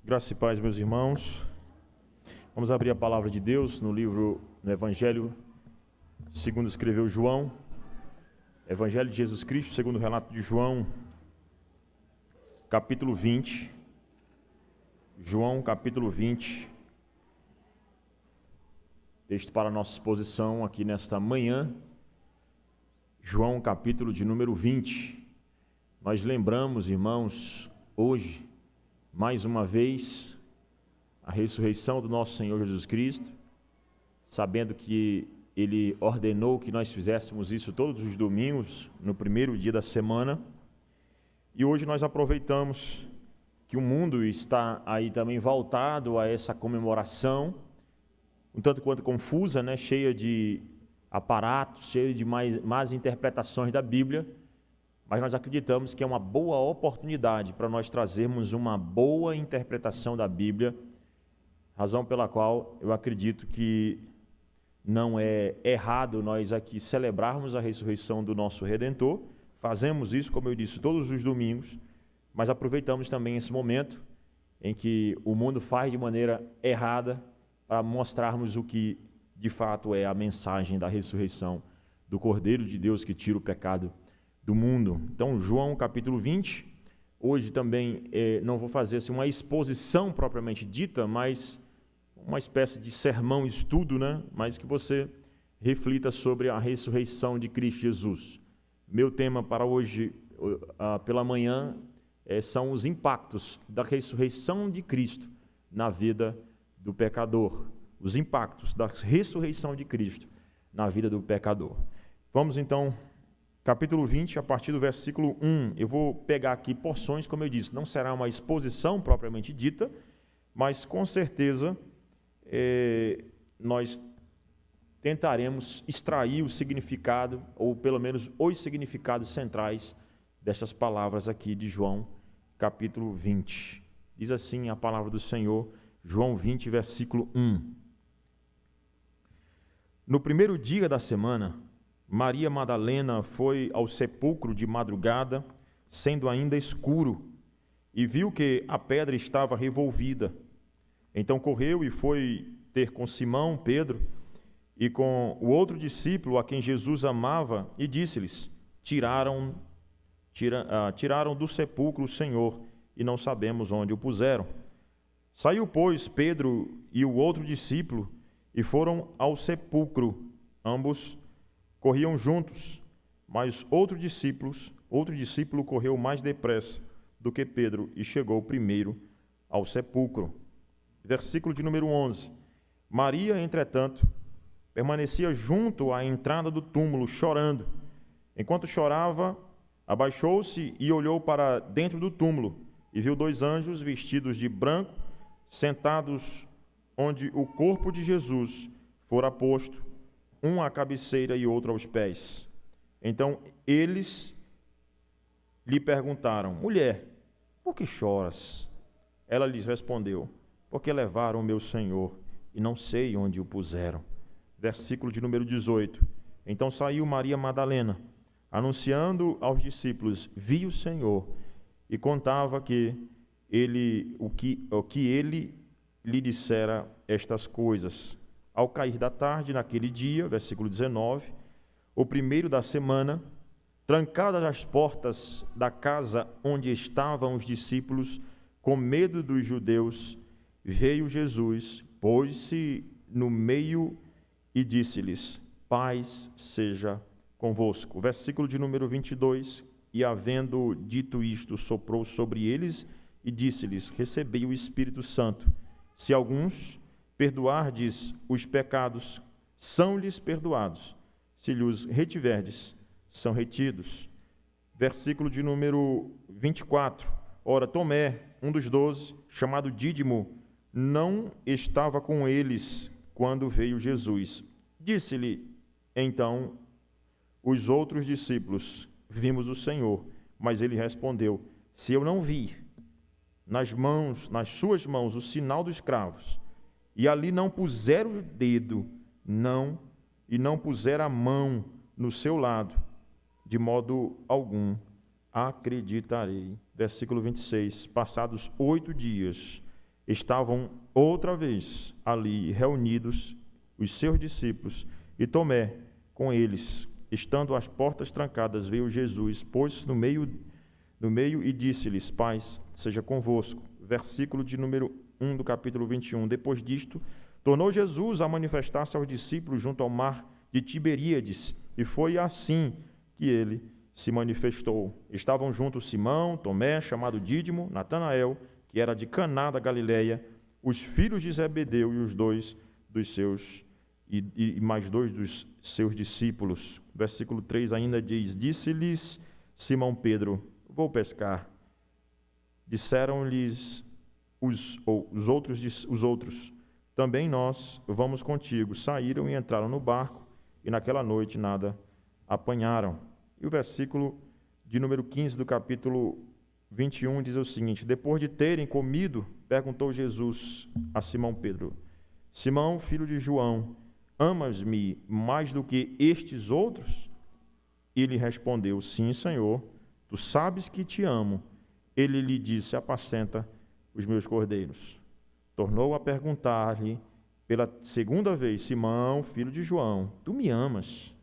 Graça e paz, meus irmãos. Vamos abrir a palavra de Deus no Evangelho segundo escreveu João. Evangelho de Jesus Cristo, segundo o relato de João, capítulo 20. João, capítulo 20. Texto para a nossa exposição aqui nesta manhã. João, capítulo de número 20. Nós lembramos, irmãos, hoje, mais uma vez, a ressurreição do nosso Senhor Jesus Cristo, sabendo que Ele ordenou que nós fizéssemos isso todos os domingos, no primeiro dia da semana, e hoje nós aproveitamos que o mundo está aí também voltado a essa comemoração, um tanto quanto confusa, né? Cheia de aparatos, cheia de más interpretações da Bíblia, mas nós acreditamos que é uma boa oportunidade para nós trazermos uma boa interpretação da Bíblia, razão pela qual eu acredito que não é errado nós aqui celebrarmos a ressurreição do nosso Redentor. Fazemos isso, como eu disse, todos os domingos, mas aproveitamos também esse momento em que o mundo faz de maneira errada para mostrarmos o que de fato é a mensagem da ressurreição do Cordeiro de Deus que tira o pecado do mundo. Então, João capítulo 20, hoje também não vou fazer assim, uma exposição propriamente dita, mas uma espécie de sermão, estudo, né? Mas que você reflita sobre a ressurreição de Cristo Jesus. Meu tema para hoje, pela manhã, são os impactos da ressurreição de Cristo na vida do pecador. Os impactos da ressurreição de Cristo na vida do pecador. Vamos então, capítulo 20, a partir do versículo 1. Eu vou pegar aqui porções, como eu disse, não será uma exposição propriamente dita, mas com certeza nós tentaremos extrair o significado, ou pelo menos os significados centrais dessas palavras aqui de João, capítulo 20. Diz assim a palavra do Senhor, João 20, versículo 1. No primeiro dia da semana, Maria Madalena foi ao sepulcro de madrugada, sendo ainda escuro, e viu que a pedra estava revolvida. Então correu e foi ter com Simão, Pedro, e com o outro discípulo a quem Jesus amava, e disse-lhes: tiraram do sepulcro o Senhor, e não sabemos onde o puseram. Saiu, pois, Pedro e o outro discípulo, e foram ao sepulcro. Ambos corriam juntos, mas outro discípulo correu mais depressa do que Pedro e chegou primeiro ao sepulcro. Versículo de número 11. Maria, entretanto, permanecia junto à entrada do túmulo, chorando. Enquanto chorava, abaixou-se e olhou para dentro do túmulo, e viu dois anjos vestidos de branco, sentados onde o corpo de Jesus fora posto, um à cabeceira e outro aos pés. Então eles lhe perguntaram: mulher, por que choras? Ela lhes respondeu: porque levaram o meu Senhor e não sei onde o puseram. Versículo de número 18. Então saiu Maria Madalena, anunciando aos discípulos: vi o Senhor, e contava o que ele lhe dissera estas coisas. Ao cair da tarde, naquele dia, versículo 19, o primeiro da semana, trancadas as portas da casa onde estavam os discípulos, com medo dos judeus, veio Jesus, pôs-se no meio e disse-lhes: paz seja convosco. Versículo de número 22, e havendo dito isto, soprou sobre eles e disse-lhes: recebei o Espírito Santo. Se alguns perdoardes os pecados, são-lhes perdoados. Se lhes retiverdes, são retidos. Versículo de número 24. Ora, Tomé, um dos 12, chamado Dídimo, não estava com eles quando veio Jesus. Disse-lhe então os outros discípulos: vimos o Senhor. Mas ele respondeu: se eu não vir nas suas mãos o sinal dos cravos, e ali não puser o dedo, e não puser a mão no seu lado, de modo algum acreditarei. Versículo 26. Passados 8 dias, estavam outra vez ali reunidos os seus discípulos, e Tomé com eles. Estando as portas trancadas, veio Jesus, pôs-se no meio e disse-lhes: paz seja convosco. Versículo de número 1 do capítulo 21. Depois disto, tornou Jesus a manifestar-se aos discípulos junto ao mar de Tiberíades, e foi assim que ele se manifestou. Estavam juntos Simão, Tomé, chamado Dídimo, Natanael, que era de Caná da Galileia, os filhos de Zebedeu e os dois dos seus e mais dois dos seus discípulos. Versículo 3 ainda diz: disse-lhes Simão Pedro: vou pescar. Disseram-lhes os outros: também nós vamos contigo. Saíram e entraram no barco, e naquela noite nada apanharam. E o versículo de número 15 do capítulo 21 diz o seguinte: depois de terem comido, perguntou Jesus a Simão Pedro: Simão, filho de João, amas-me mais do que estes outros? Ele respondeu: sim, Senhor, tu sabes que te amo. Ele lhe disse: apacenta os meus cordeiros. Tornou a perguntar-lhe pela segunda vez: Simão, filho de João, tu me amas?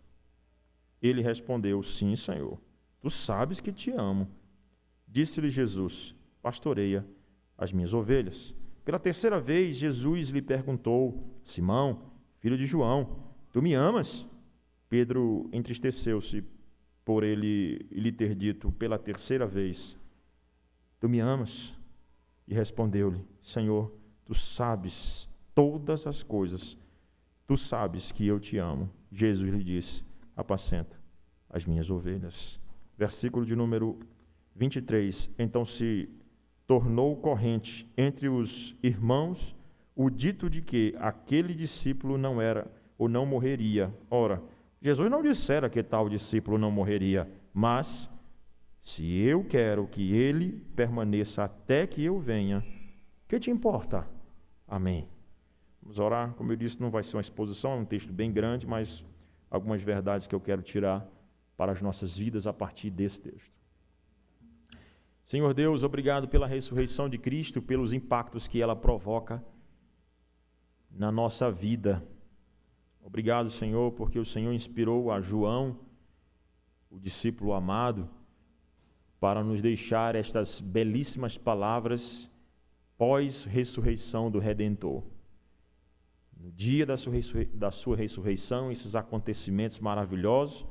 Ele respondeu: sim, Senhor, tu sabes que te amo. Disse-lhe Jesus: pastoreia as minhas ovelhas. Pela terceira vez, Jesus lhe perguntou: Simão, filho de João, tu me amas? Pedro entristeceu-se por ele lhe ter dito pela terceira vez: tu me amas? E respondeu-lhe: Senhor, tu sabes todas as coisas, tu sabes que eu te amo. Jesus lhe disse: apacenta as minhas ovelhas. Versículo de número 23. Então se tornou corrente entre os irmãos o dito de que aquele discípulo não era ou não morreria. Ora, Jesus não dissera que tal discípulo não morreria, mas se eu quero que ele permaneça até que eu venha, que te importa? Amém. Vamos orar. Como eu disse, não vai ser uma exposição, é um texto bem grande, mas algumas verdades que eu quero tirar para as nossas vidas a partir desse texto. Senhor Deus, obrigado pela ressurreição de Cristo, pelos impactos que ela provoca na nossa vida. Obrigado, Senhor, porque o Senhor inspirou a João, o discípulo amado, para nos deixar estas belíssimas palavras pós-ressurreição do Redentor. No dia da sua ressurreição, esses acontecimentos maravilhosos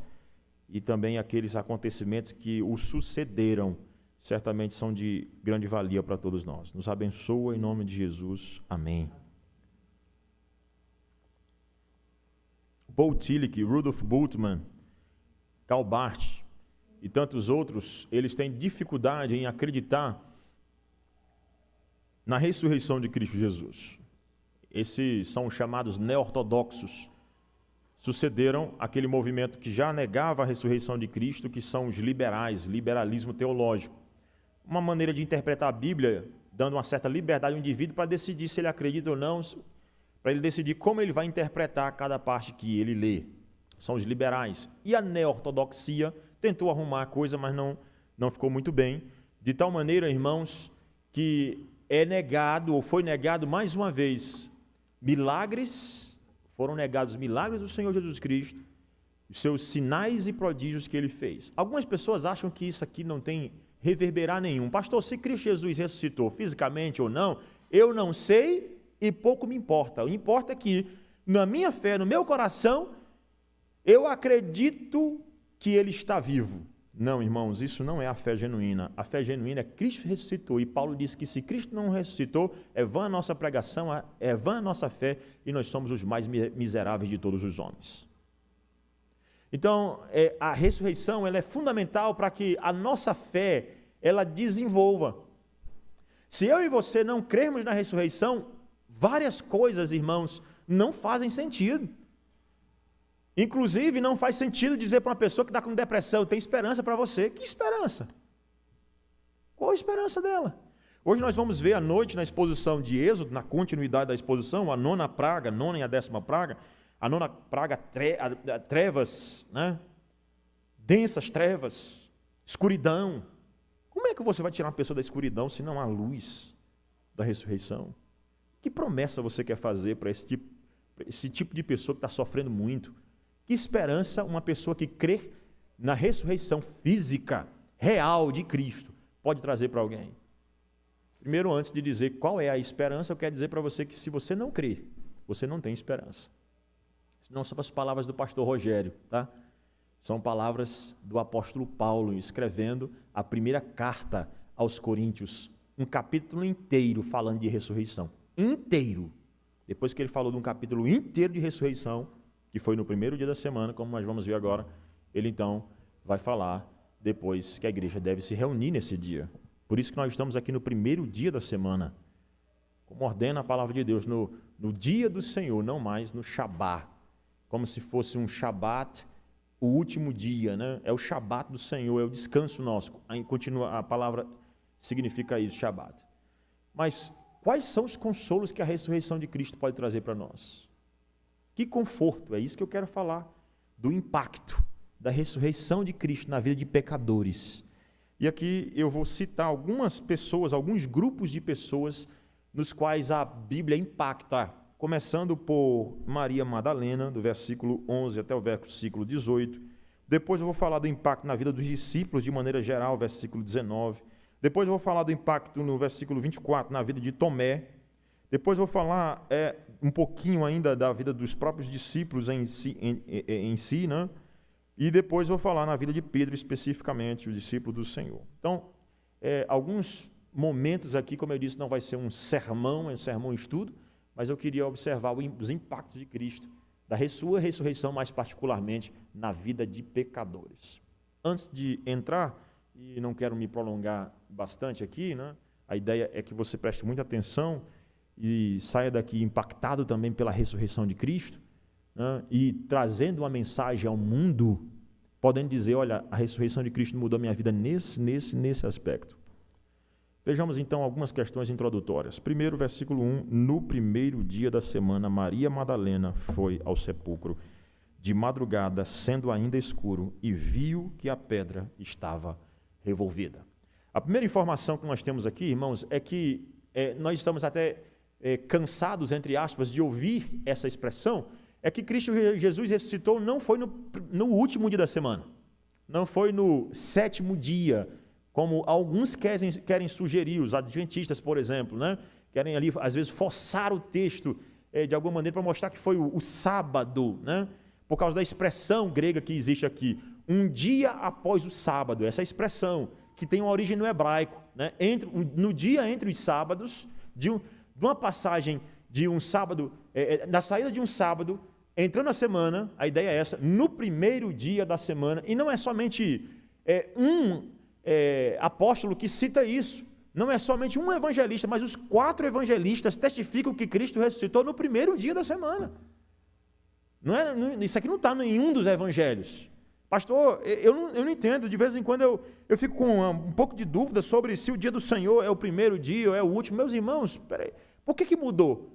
e também aqueles acontecimentos que o sucederam, certamente são de grande valia para todos nós. Nos abençoa em nome de Jesus. Amém. Paul Tillich, Rudolf Bultmann, Karl Barth e tantos outros, eles têm dificuldade em acreditar na ressurreição de Cristo Jesus. Esses são os chamados neo-ortodoxos. Sucederam aquele movimento que já negava a ressurreição de Cristo, que são os liberais, liberalismo teológico. Uma maneira de interpretar a Bíblia, dando uma certa liberdade ao indivíduo para decidir se ele acredita ou não, para ele decidir como ele vai interpretar cada parte que ele lê. São os liberais. E a neo-ortodoxia tentou arrumar a coisa, mas não ficou muito bem. De tal maneira, irmãos, que é negado, ou foi negado mais uma vez, foram negados milagres do Senhor Jesus Cristo, os seus sinais e prodígios que ele fez. Algumas pessoas acham que isso aqui não tem reverberar nenhum. Pastor, se Cristo Jesus ressuscitou fisicamente ou não, eu não sei e pouco me importa. O que importa é que, na minha fé, no meu coração, eu acredito que ele está vivo. Não, irmãos, isso não é a fé genuína. A fé genuína é Cristo ressuscitou. E Paulo disse que se Cristo não ressuscitou, é vã a nossa pregação, é vã a nossa fé, e nós somos os mais miseráveis de todos os homens. Então, a ressurreição ela é fundamental para que a nossa fé ela desenvolva. Se eu e você não crermos na ressurreição, várias coisas, irmãos, não fazem sentido. Inclusive, não faz sentido dizer para uma pessoa que está com depressão: tem esperança para você. Que esperança? Qual a esperança dela? Hoje nós vamos ver à noite na exposição de Êxodo, na continuidade da exposição, a nona praga, a nona e a 10ª praga. A nona praga, trevas, né? Densas trevas, escuridão. Como é que você vai tirar uma pessoa da escuridão se não há luz? da ressurreição? Que promessa você quer fazer para esse tipo de pessoa que está sofrendo muito? Que esperança uma pessoa que crê na ressurreição física, real de Cristo, pode trazer para alguém? Primeiro, antes de dizer qual é a esperança, eu quero dizer para você que se você não crê, você não tem esperança. Não são as palavras do pastor Rogério, tá? São palavras do apóstolo Paulo, escrevendo a primeira carta aos Coríntios, um capítulo inteiro falando de ressurreição. Inteiro. Depois que ele falou de um capítulo inteiro de ressurreição, que foi no primeiro dia da semana, como nós vamos ver agora, ele então vai falar depois que a igreja deve se reunir nesse dia. Por isso que nós estamos aqui no primeiro dia da semana, como ordena a palavra de Deus, no dia do Senhor, não mais no Shabá, como se fosse um Shabat, o último dia, né? É o Shabat do Senhor, é o descanso nosso. Aí continua, a palavra significa isso, Shabat. Mas quais são os consolos que a ressurreição de Cristo pode trazer para nós? Que conforto, é isso que eu quero falar, do impacto da ressurreição de Cristo na vida de pecadores. E aqui eu vou citar algumas pessoas, alguns grupos de pessoas nos quais a Bíblia impacta, começando por Maria Madalena, do versículo 11 até o versículo 18. Depois eu vou falar do impacto na vida dos discípulos de maneira geral, versículo 19. Depois eu vou falar do impacto no versículo 24, na vida de Tomé. Depois eu vou falar um pouquinho ainda da vida dos próprios discípulos em si, né? E depois vou falar na vida de Pedro, especificamente, o discípulo do Senhor. Então, alguns momentos aqui, como eu disse, não vai ser um sermão, é um sermão estudo, mas eu queria observar os impactos de Cristo, da sua ressurreição, mais particularmente na vida de pecadores. Antes de entrar, e não quero me prolongar bastante aqui, né? A ideia é que você preste muita atenção e saia daqui impactado também pela ressurreição de Cristo, né? E trazendo uma mensagem ao mundo, podendo dizer, olha, a ressurreição de Cristo mudou minha vida nesse aspecto. Vejamos então algumas questões introdutórias. Primeiro, versículo 1, no primeiro dia da semana, Maria Madalena foi ao sepulcro de madrugada, sendo ainda escuro, e viu que a pedra estava revolvida. A primeira informação que nós temos aqui, irmãos, é que nós estamos até cansados, entre aspas, de ouvir essa expressão, é que Cristo Jesus ressuscitou não foi no último dia da semana, não foi no sétimo dia, como alguns querem sugerir, os adventistas, por exemplo, né? Querem ali, às vezes, forçar o texto de alguma maneira para mostrar que foi o sábado, né? Por causa da expressão grega que existe aqui, um dia após o sábado, essa expressão que tem uma origem no hebraico, né? No dia entre os sábados, de uma passagem de um sábado, na saída de um sábado, entrando na semana, a ideia é essa, no primeiro dia da semana, e não é somente apóstolo que cita isso, não é somente um evangelista, mas os 4 evangelistas testificam que Cristo ressuscitou no primeiro dia da semana. Isso aqui não está em nenhum dos evangelhos. Pastor, eu não entendo, de vez em quando eu fico com um pouco de dúvida sobre se o dia do Senhor é o primeiro dia ou é o último. Meus irmãos, peraí, por que mudou?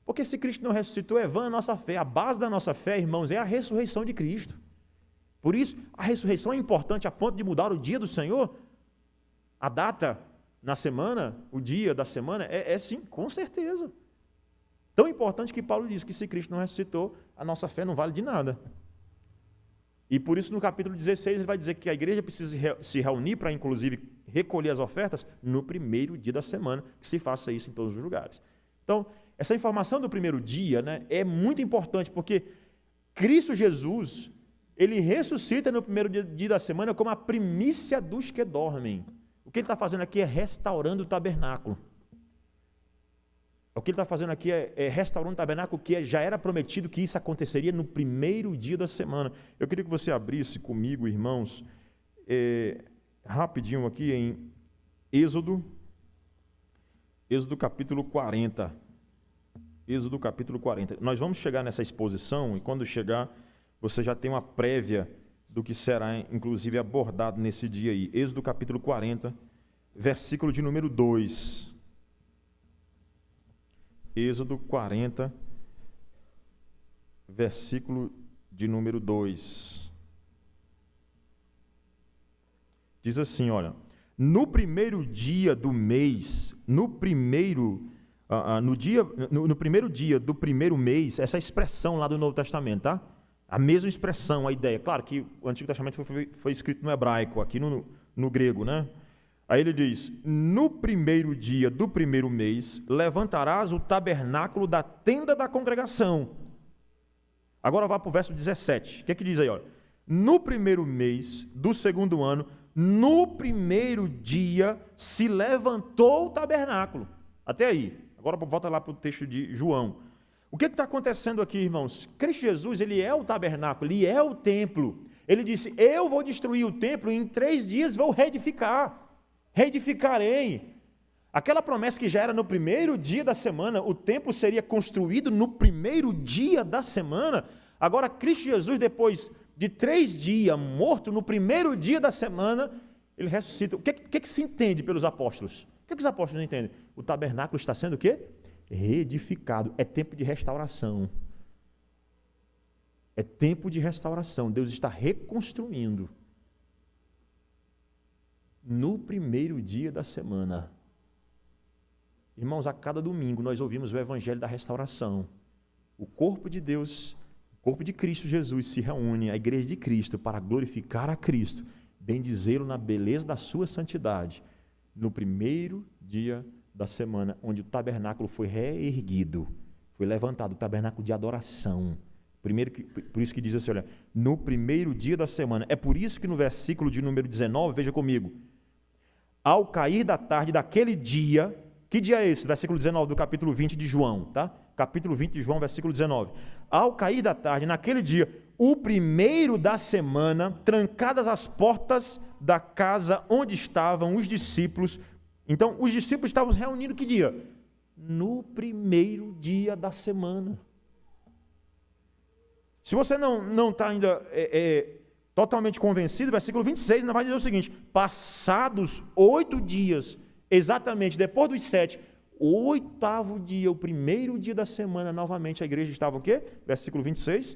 Porque se Cristo não ressuscitou, é vã a nossa fé. A base da nossa fé, irmãos, é a ressurreição de Cristo. Por isso, a ressurreição é importante a ponto de mudar o dia do Senhor, a data na semana, o dia da semana, sim, com certeza. Tão importante que Paulo diz que se Cristo não ressuscitou, a nossa fé não vale de nada. E por isso no capítulo 16 ele vai dizer que a igreja precisa se reunir para inclusive recolher as ofertas no primeiro dia da semana, que se faça isso em todos os lugares. Então, essa informação do primeiro dia, né, é muito importante, porque Cristo Jesus, ele ressuscita no primeiro dia da semana como a primícia dos que dormem. O que ele está fazendo aqui é restaurando o tabernáculo. O que ele está fazendo aqui é restaurando o tabernáculo que já era prometido que isso aconteceria no primeiro dia da semana. Eu queria que você abrisse comigo, irmãos, rapidinho aqui em Êxodo capítulo 40. Êxodo capítulo 40. Nós vamos chegar nessa exposição e quando chegar, você já tem uma prévia do que será, inclusive, abordado nesse dia aí. Êxodo capítulo 40, versículo de número 2. Êxodo 40, versículo de número 2. Diz assim, olha: no primeiro dia do mês, no primeiro dia do primeiro mês, essa expressão lá do Novo Testamento, tá? A mesma expressão, a ideia. Claro que o Antigo Testamento foi escrito no hebraico, aqui no grego, né? Aí ele diz, no primeiro dia do primeiro mês, levantarás o tabernáculo da tenda da congregação. Agora vá para o verso 17. O que é que diz aí? Olha? No primeiro mês do segundo ano, no primeiro dia, se levantou o tabernáculo. Até aí. Agora volta lá para o texto de João. O que está acontecendo aqui, irmãos? Cristo Jesus, ele é o tabernáculo, ele é o templo. Ele disse, eu vou destruir o templo e em 3 dias vou reedificar. Reedificarei. Aquela promessa que já era no primeiro dia da semana, o templo seria construído no primeiro dia da semana. Agora, Cristo Jesus, depois de 3 dias morto, no primeiro dia da semana, ele ressuscita. O que se entende pelos apóstolos? O que os apóstolos entendem? O tabernáculo está sendo o quê? Reedificado. É tempo de restauração. É tempo de restauração. Deus está reconstruindo. No primeiro dia da semana. Irmãos, a cada domingo nós ouvimos o Evangelho da restauração. O corpo de Deus, o corpo de Cristo Jesus se reúne, a igreja de Cristo, para glorificar a Cristo, bendizê-lo na beleza da sua santidade, no primeiro dia da semana, onde o tabernáculo foi reerguido, foi levantado, o tabernáculo de adoração. Por isso que diz assim, olha, no primeiro dia da semana. É por isso que no versículo de número 19, veja comigo, ao cair da tarde daquele dia, que dia é esse? Versículo 19 do capítulo 20 de João, tá? Capítulo 20 de João, versículo 19. Ao cair da tarde, naquele dia, o primeiro da semana, trancadas as portas da casa onde estavam os discípulos. Então, os discípulos estavam se reunindo que dia? No primeiro dia da semana. Se você não está ainda totalmente convencido, versículo 26 ainda vai dizer o seguinte, passados 8 dias, exatamente depois dos 7, o 8º dia, o primeiro dia da semana, novamente a igreja estava o quê? Versículo 26,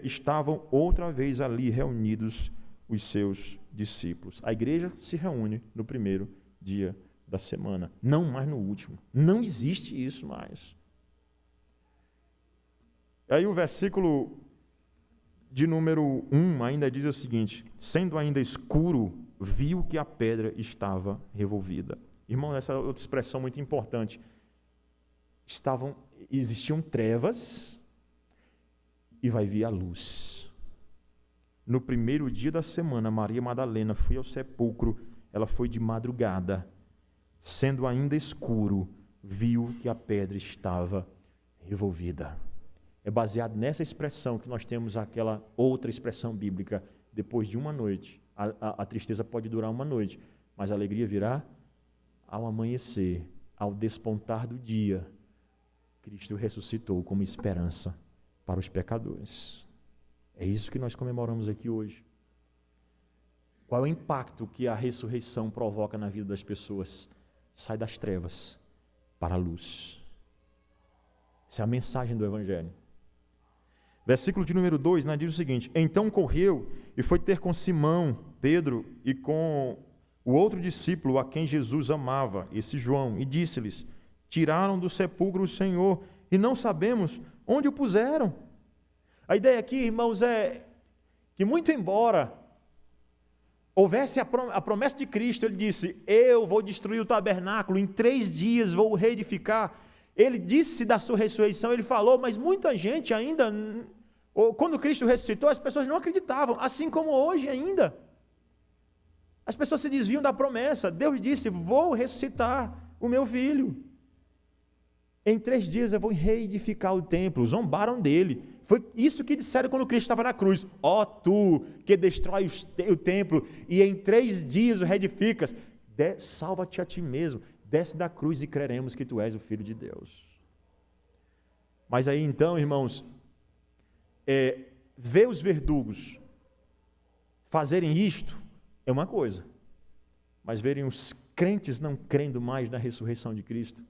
estavam outra vez ali reunidos os seus discípulos. A igreja se reúne no primeiro dia da semana, não mais no último. Não existe isso mais. Aí o versículo de número 1 ainda diz o seguinte, sendo ainda escuro, viu que a pedra estava revolvida. Irmão, essa é outra expressão muito importante. Existiam trevas e vai vir a luz. No primeiro dia da semana, Maria Madalena foi ao sepulcro, ela foi de madrugada, sendo ainda escuro, viu que a pedra estava revolvida. É baseado nessa expressão que nós temos aquela outra expressão bíblica, depois de uma noite. A tristeza pode durar uma noite, mas a alegria virá ao amanhecer, ao despontar do dia. Cristo ressuscitou como esperança para os pecadores. É isso que nós comemoramos aqui hoje. Qual é o impacto que a ressurreição provoca na vida das pessoas? Sai das trevas para a luz. Essa é a mensagem do Evangelho. Versículo de número 2, né, diz o seguinte, então correu e foi ter com Simão, Pedro e com o outro discípulo a quem Jesus amava, esse João, e disse-lhes, tiraram do sepulcro o Senhor e não sabemos onde o puseram. A ideia aqui, irmãos, é que muito embora houvesse a promessa de Cristo, ele disse, eu vou destruir o tabernáculo, em 3 dias vou reedificar. Ele disse da sua ressurreição, ele falou, mas muita gente ainda, quando Cristo ressuscitou, as pessoas não acreditavam, assim como hoje ainda. As pessoas se desviam da promessa. Deus disse, vou ressuscitar o meu filho. Em 3 dias eu vou reedificar o templo. Zombaram dele. Foi isso que disseram quando Cristo estava na cruz. Ó tu, que destrói o templo e em 3 dias o reedificas. Salva-te a ti mesmo. Desce da cruz e creremos que tu és o Filho de Deus. Mas aí então, irmãos, ver os verdugos fazerem isto é uma coisa. Mas verem os crentes não crendo mais na ressurreição de Cristo,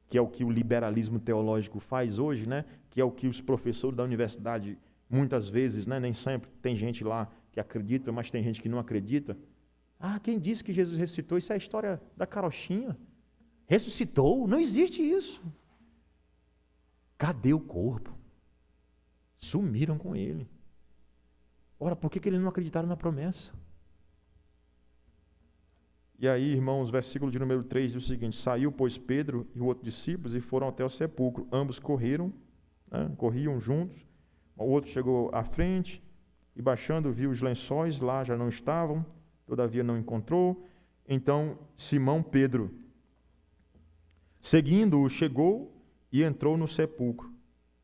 que é o que o liberalismo teológico faz hoje, né? Que é o que os professores da universidade, muitas vezes, né? Nem sempre, tem gente lá que acredita, mas tem gente que não acredita. Ah, quem disse que Jesus ressuscitou? Isso é a história da carochinha. Ressuscitou? Não existe isso. Cadê o corpo? Sumiram com ele. Ora, por que eles não acreditaram na promessa? E aí, irmãos, versículo de número 3 diz o seguinte: saiu, pois, Pedro e o outro discípulo e foram até o sepulcro. Ambos corriam, corriam juntos. O outro chegou à frente e, baixando, viu os lençóis, lá já não estavam, todavia não encontrou. Então, Simão Pedro, seguindo-o, chegou e entrou no sepulcro.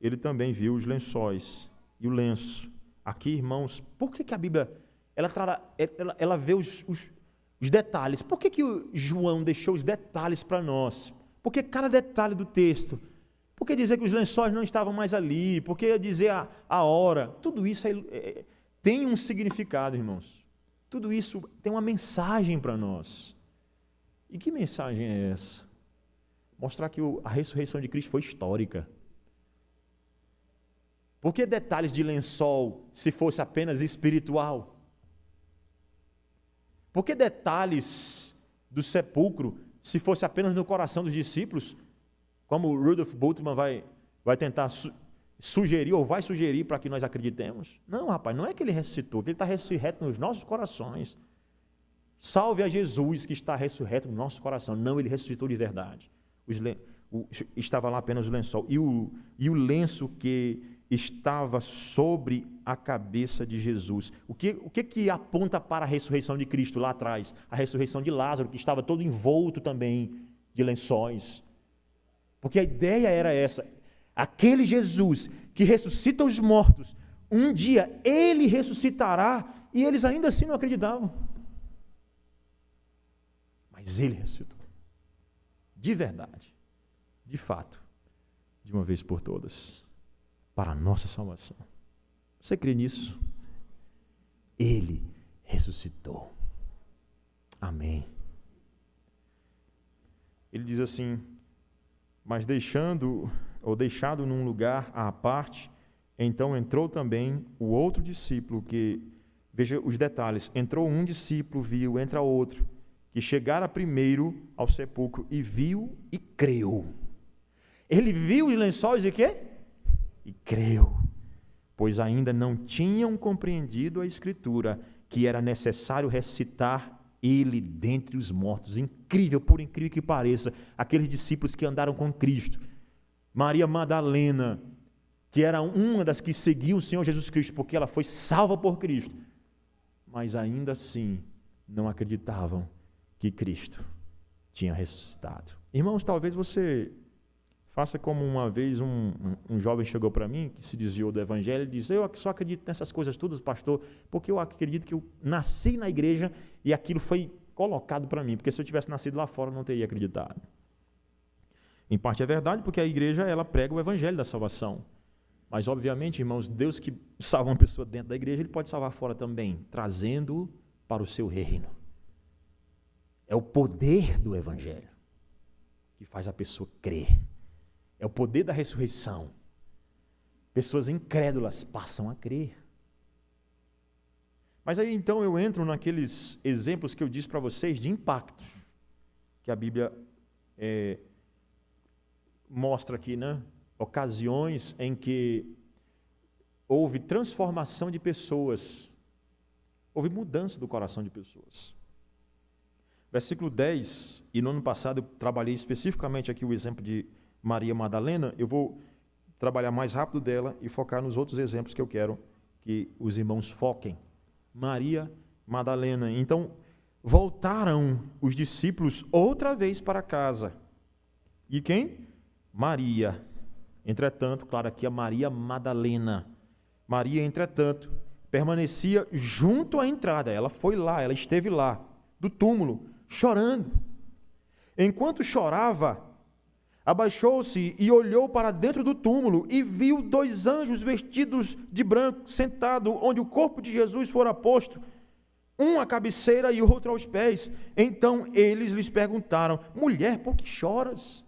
Ele também viu os lençóis e o lenço. Aqui, irmãos, por que a Bíblia ela vê os detalhes? Por que o João deixou os detalhes para nós? Porque cada detalhe do texto. Por que dizer que os lençóis não estavam mais ali? Por que dizer a hora? Tudo isso tem um significado, irmãos. Tudo isso tem uma mensagem para nós. E que mensagem é essa? Mostrar que a ressurreição de Cristo foi histórica. Por que detalhes de lençol se fosse apenas espiritual? Por que detalhes do sepulcro se fosse apenas no coração dos discípulos? Como o Rudolf Bultmann vai tentar sugerir, ou vai sugerir para que nós acreditemos. Não, rapaz, não é que ele ressuscitou, que ele está ressurreto nos nossos corações. Salve a Jesus que está ressurreto no nosso coração. Não, ele ressuscitou de verdade. Estava lá apenas o lençol. E o lenço que estava sobre a cabeça de Jesus. O que aponta para a ressurreição de Cristo lá atrás? A ressurreição de Lázaro, que estava todo envolto também de lençóis. Porque a ideia era essa: aquele Jesus que ressuscita os mortos, um dia ele ressuscitará, e eles ainda assim não acreditavam. Mas ele ressuscitou. De verdade, de fato, de uma vez por todas, para a nossa salvação. Você crê nisso? Ele ressuscitou. Amém. Ele diz assim: mas deixado num lugar à parte, então entrou também o outro discípulo que, veja os detalhes, entrou um discípulo, viu, entra outro, que chegara primeiro ao sepulcro e viu e creu. Ele viu os lençóis e quê? E creu, pois ainda não tinham compreendido a Escritura, que era necessário ressuscitar ele dentre os mortos. Incrível, por incrível que pareça, aqueles discípulos que andaram com Cristo, Maria Madalena, que era uma das que seguiu o Senhor Jesus Cristo, porque ela foi salva por Cristo, mas ainda assim não acreditavam que Cristo tinha ressuscitado. Irmãos, talvez você faça como uma vez um jovem chegou para mim, que se desviou do Evangelho, e disse: eu só acredito nessas coisas todas, pastor, porque eu acredito que eu nasci na igreja e aquilo foi colocado para mim, porque se eu tivesse nascido lá fora eu não teria acreditado. Em parte é verdade, porque a igreja ela prega o Evangelho da salvação. Mas obviamente, irmãos, Deus que salva uma pessoa dentro da igreja, Ele pode salvar fora também, trazendo-o para o seu reino. É o poder do Evangelho que faz a pessoa crer. É o poder da ressurreição. Pessoas incrédulas passam a crer. Mas aí então eu entro naqueles exemplos que eu disse para vocês de impactos, que a Bíblia mostra aqui, né? Ocasiões em que houve transformação de pessoas, houve mudança do coração de pessoas. Versículo 10, e no ano passado eu trabalhei especificamente aqui o exemplo de Maria Madalena, eu vou trabalhar mais rápido dela e focar nos outros exemplos que eu quero que os irmãos foquem. Maria Madalena. Então, voltaram os discípulos outra vez para casa. E quem? Maria. Entretanto, claro, aqui a Maria Madalena. Maria, entretanto, permanecia junto à entrada. Ela foi lá, ela esteve lá, do túmulo, chorando. Enquanto chorava, abaixou-se e olhou para dentro do túmulo e viu 2 anjos vestidos de branco, sentados onde o corpo de Jesus fora posto, um à cabeceira e outro aos pés. Então eles lhes perguntaram: mulher, por que choras?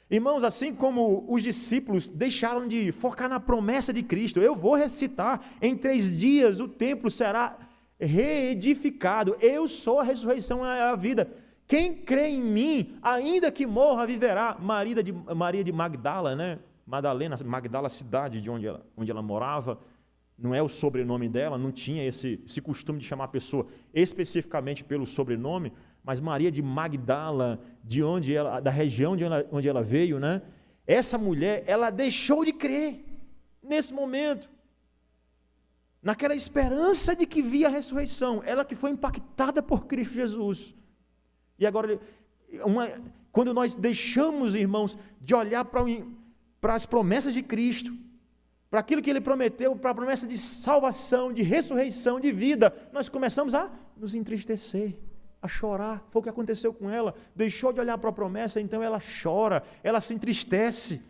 Irmãos, assim como os discípulos deixaram de focar na promessa de Cristo, eu vou ressuscitar, em 3 dias o templo será reedificado. Eu sou a ressurreição e a vida. Quem crê em mim, ainda que morra, viverá. Maria de Magdala, né? Magdala, cidade de onde ela morava, não é o sobrenome dela, não tinha esse costume de chamar a pessoa especificamente pelo sobrenome, mas Maria de Magdala, da região onde ela veio, né? Essa mulher, ela deixou de crer nesse momento, naquela esperança de que via a ressurreição, ela que foi impactada por Cristo Jesus. E agora, quando nós deixamos, irmãos, de olhar para as promessas de Cristo, para aquilo que Ele prometeu, para a promessa de salvação, de ressurreição, de vida, nós começamos a nos entristecer, a chorar. Foi o que aconteceu com ela. Deixou de olhar para a promessa, então ela chora, ela se entristece,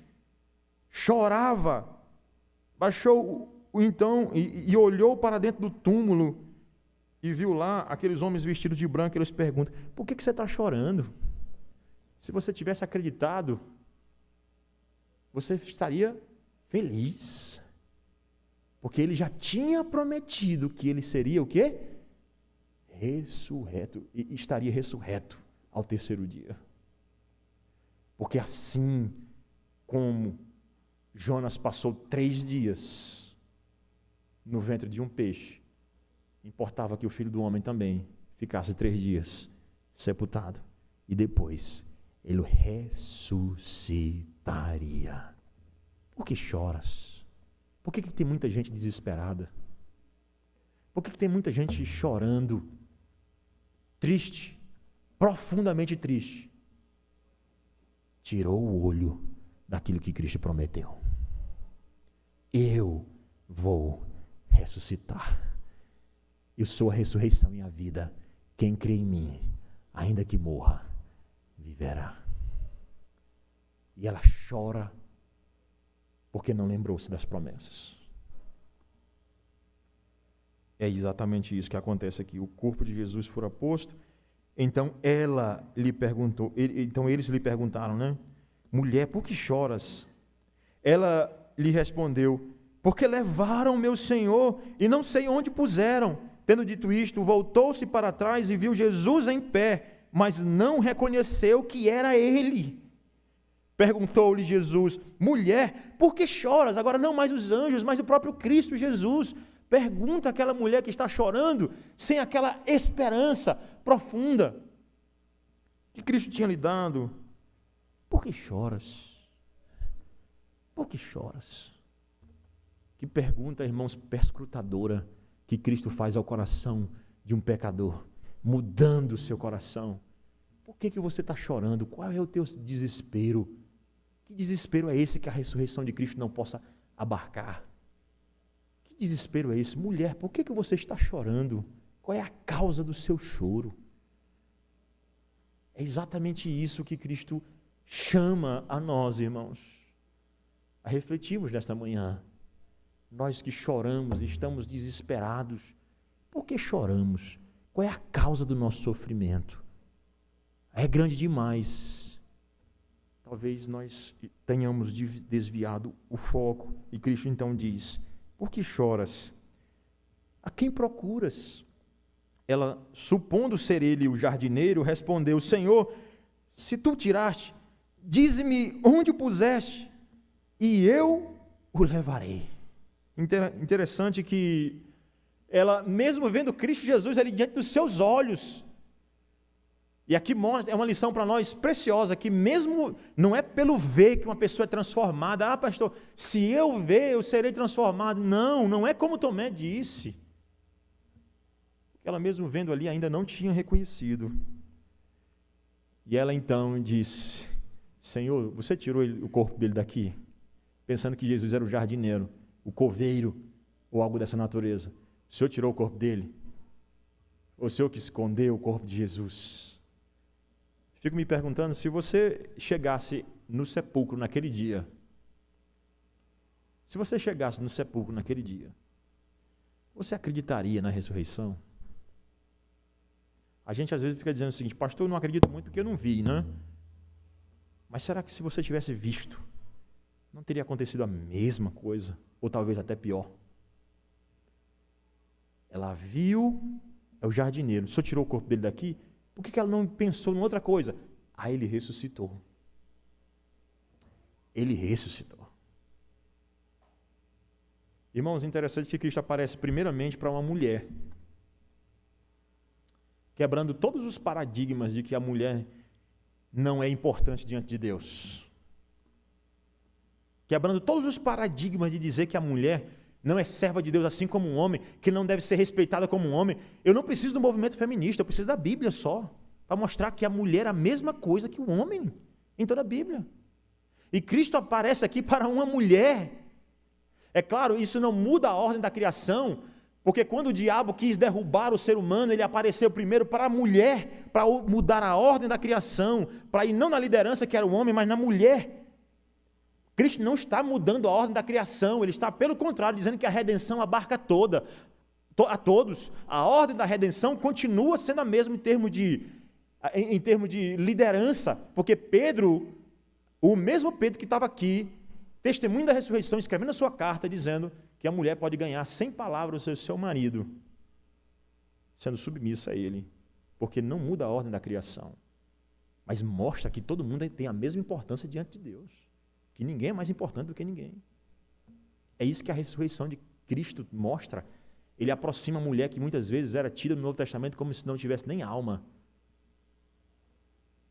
chorava, baixou então e olhou para dentro do túmulo e viu lá aqueles homens vestidos de branco. Eles perguntam: por que você está chorando? Se você tivesse acreditado, você estaria feliz, porque ele já tinha prometido que ele seria o quê? Ressurreto, e estaria ressurreto ao terceiro dia. Porque assim como Jonas passou 3 dias no ventre de um peixe, importava que o Filho do Homem também ficasse 3 dias sepultado, e depois ele ressuscitaria. Por que choras? Por que tem muita gente desesperada? Por que tem muita gente chorando, triste, profundamente triste? Tirou o olho daquilo que Cristo prometeu. Eu vou ressuscitar. Eu sou a ressurreição e a vida. Quem crê em mim, ainda que morra, viverá. E ela chora porque não lembrou-se das promessas. É exatamente isso que acontece aqui. O corpo de Jesus fora posto. Então eles lhe perguntaram, né? Mulher, por que choras? Ela lhe respondeu: porque levaram meu Senhor e não sei onde puseram. Tendo dito isto, voltou-se para trás e viu Jesus em pé, mas não reconheceu que era ele. Perguntou-lhe Jesus: mulher, por que choras? Agora não mais os anjos, mas o próprio Cristo Jesus. Pergunta àquela mulher que está chorando, sem aquela esperança profunda que Cristo tinha lhe dado. Por que choras? Por que choras? Que pergunta, irmãos, perscrutadora que Cristo faz ao coração de um pecador, mudando o seu coração. Por que você está chorando? Qual é o teu desespero? Que desespero é esse que a ressurreição de Cristo não possa abarcar? Que desespero é esse? Mulher, por que você está chorando? Qual é a causa do seu choro? É exatamente isso que Cristo chama a nós, irmãos, a refletirmos nesta manhã. Nós que choramos e estamos desesperados, por que choramos? Qual é a causa do nosso sofrimento? É grande demais. Talvez nós tenhamos desviado o foco. E Cristo então diz: por que choras? A quem procuras? Ela, supondo ser ele o jardineiro, respondeu: Senhor, se tu tiraste, dize-me onde o puseste, e eu o levarei. Interessante que ela, mesmo vendo Cristo Jesus ali diante dos seus olhos, e aqui mostra, é uma lição para nós preciosa, que mesmo não é pelo ver que uma pessoa é transformada. Ah, pastor, se eu ver, eu serei transformado. Não, não é como Tomé disse. Ela mesmo vendo ali ainda não tinha reconhecido. E ela então disse: Senhor, você tirou o corpo dele daqui, pensando que Jesus era o jardineiro, o coveiro, ou algo dessa natureza. O Senhor tirou o corpo dele? O Senhor que escondeu o corpo de Jesus? Fico me perguntando, se você chegasse no sepulcro naquele dia, você acreditaria na ressurreição? A gente às vezes fica dizendo o seguinte: pastor, eu não acredito muito porque eu não vi, né? Mas será que se você tivesse visto, não teria acontecido a mesma coisa? Ou talvez até pior? ela viu, é o jardineiro. O Senhor tirou o corpo dele daqui? Por que ela não pensou em outra coisa? Aí ele ressuscitou. Ele ressuscitou. Irmãos, interessante que Cristo aparece primeiramente para uma mulher, quebrando todos os paradigmas de que a mulher não é importante diante de Deus. Quebrando todos os paradigmas de dizer que a mulher não é serva de Deus assim como um homem, que não deve ser respeitada como um homem. Eu não preciso do movimento feminista, eu preciso da Bíblia só, para mostrar que a mulher é a mesma coisa que o homem, em toda a Bíblia. E Cristo aparece aqui para uma mulher. É claro, isso não muda a ordem da criação, porque quando o diabo quis derrubar o ser humano, ele apareceu primeiro para a mulher, para mudar a ordem da criação, para ir não na liderança que era o homem, mas na mulher. Cristo não está mudando a ordem da criação, ele está, pelo contrário, dizendo que a redenção abarca a todos. A ordem da redenção continua sendo a mesma em termos de liderança, porque Pedro, o mesmo Pedro que estava aqui, testemunho da ressurreição, escrevendo a sua carta, dizendo que a mulher pode ganhar 100 palavras do seu marido, sendo submissa a ele, porque não muda a ordem da criação, mas mostra que todo mundo tem a mesma importância diante de Deus, que ninguém é mais importante do que ninguém. É isso que a ressurreição de Cristo mostra. Ele aproxima a mulher que muitas vezes era tida no Novo Testamento como se não tivesse nem alma.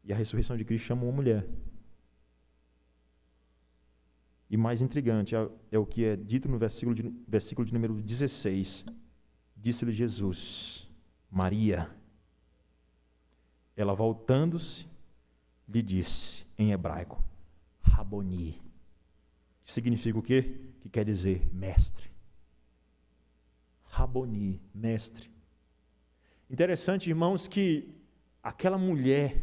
E a ressurreição de Cristo chama uma mulher. E mais intrigante é o que é dito no versículo de número 16. Disse-lhe Jesus, Maria. Ela, voltando-se, lhe disse em hebraico, Raboni, que significa o quê? Que quer dizer mestre. Raboni, mestre. Interessante, irmãos, que aquela mulher,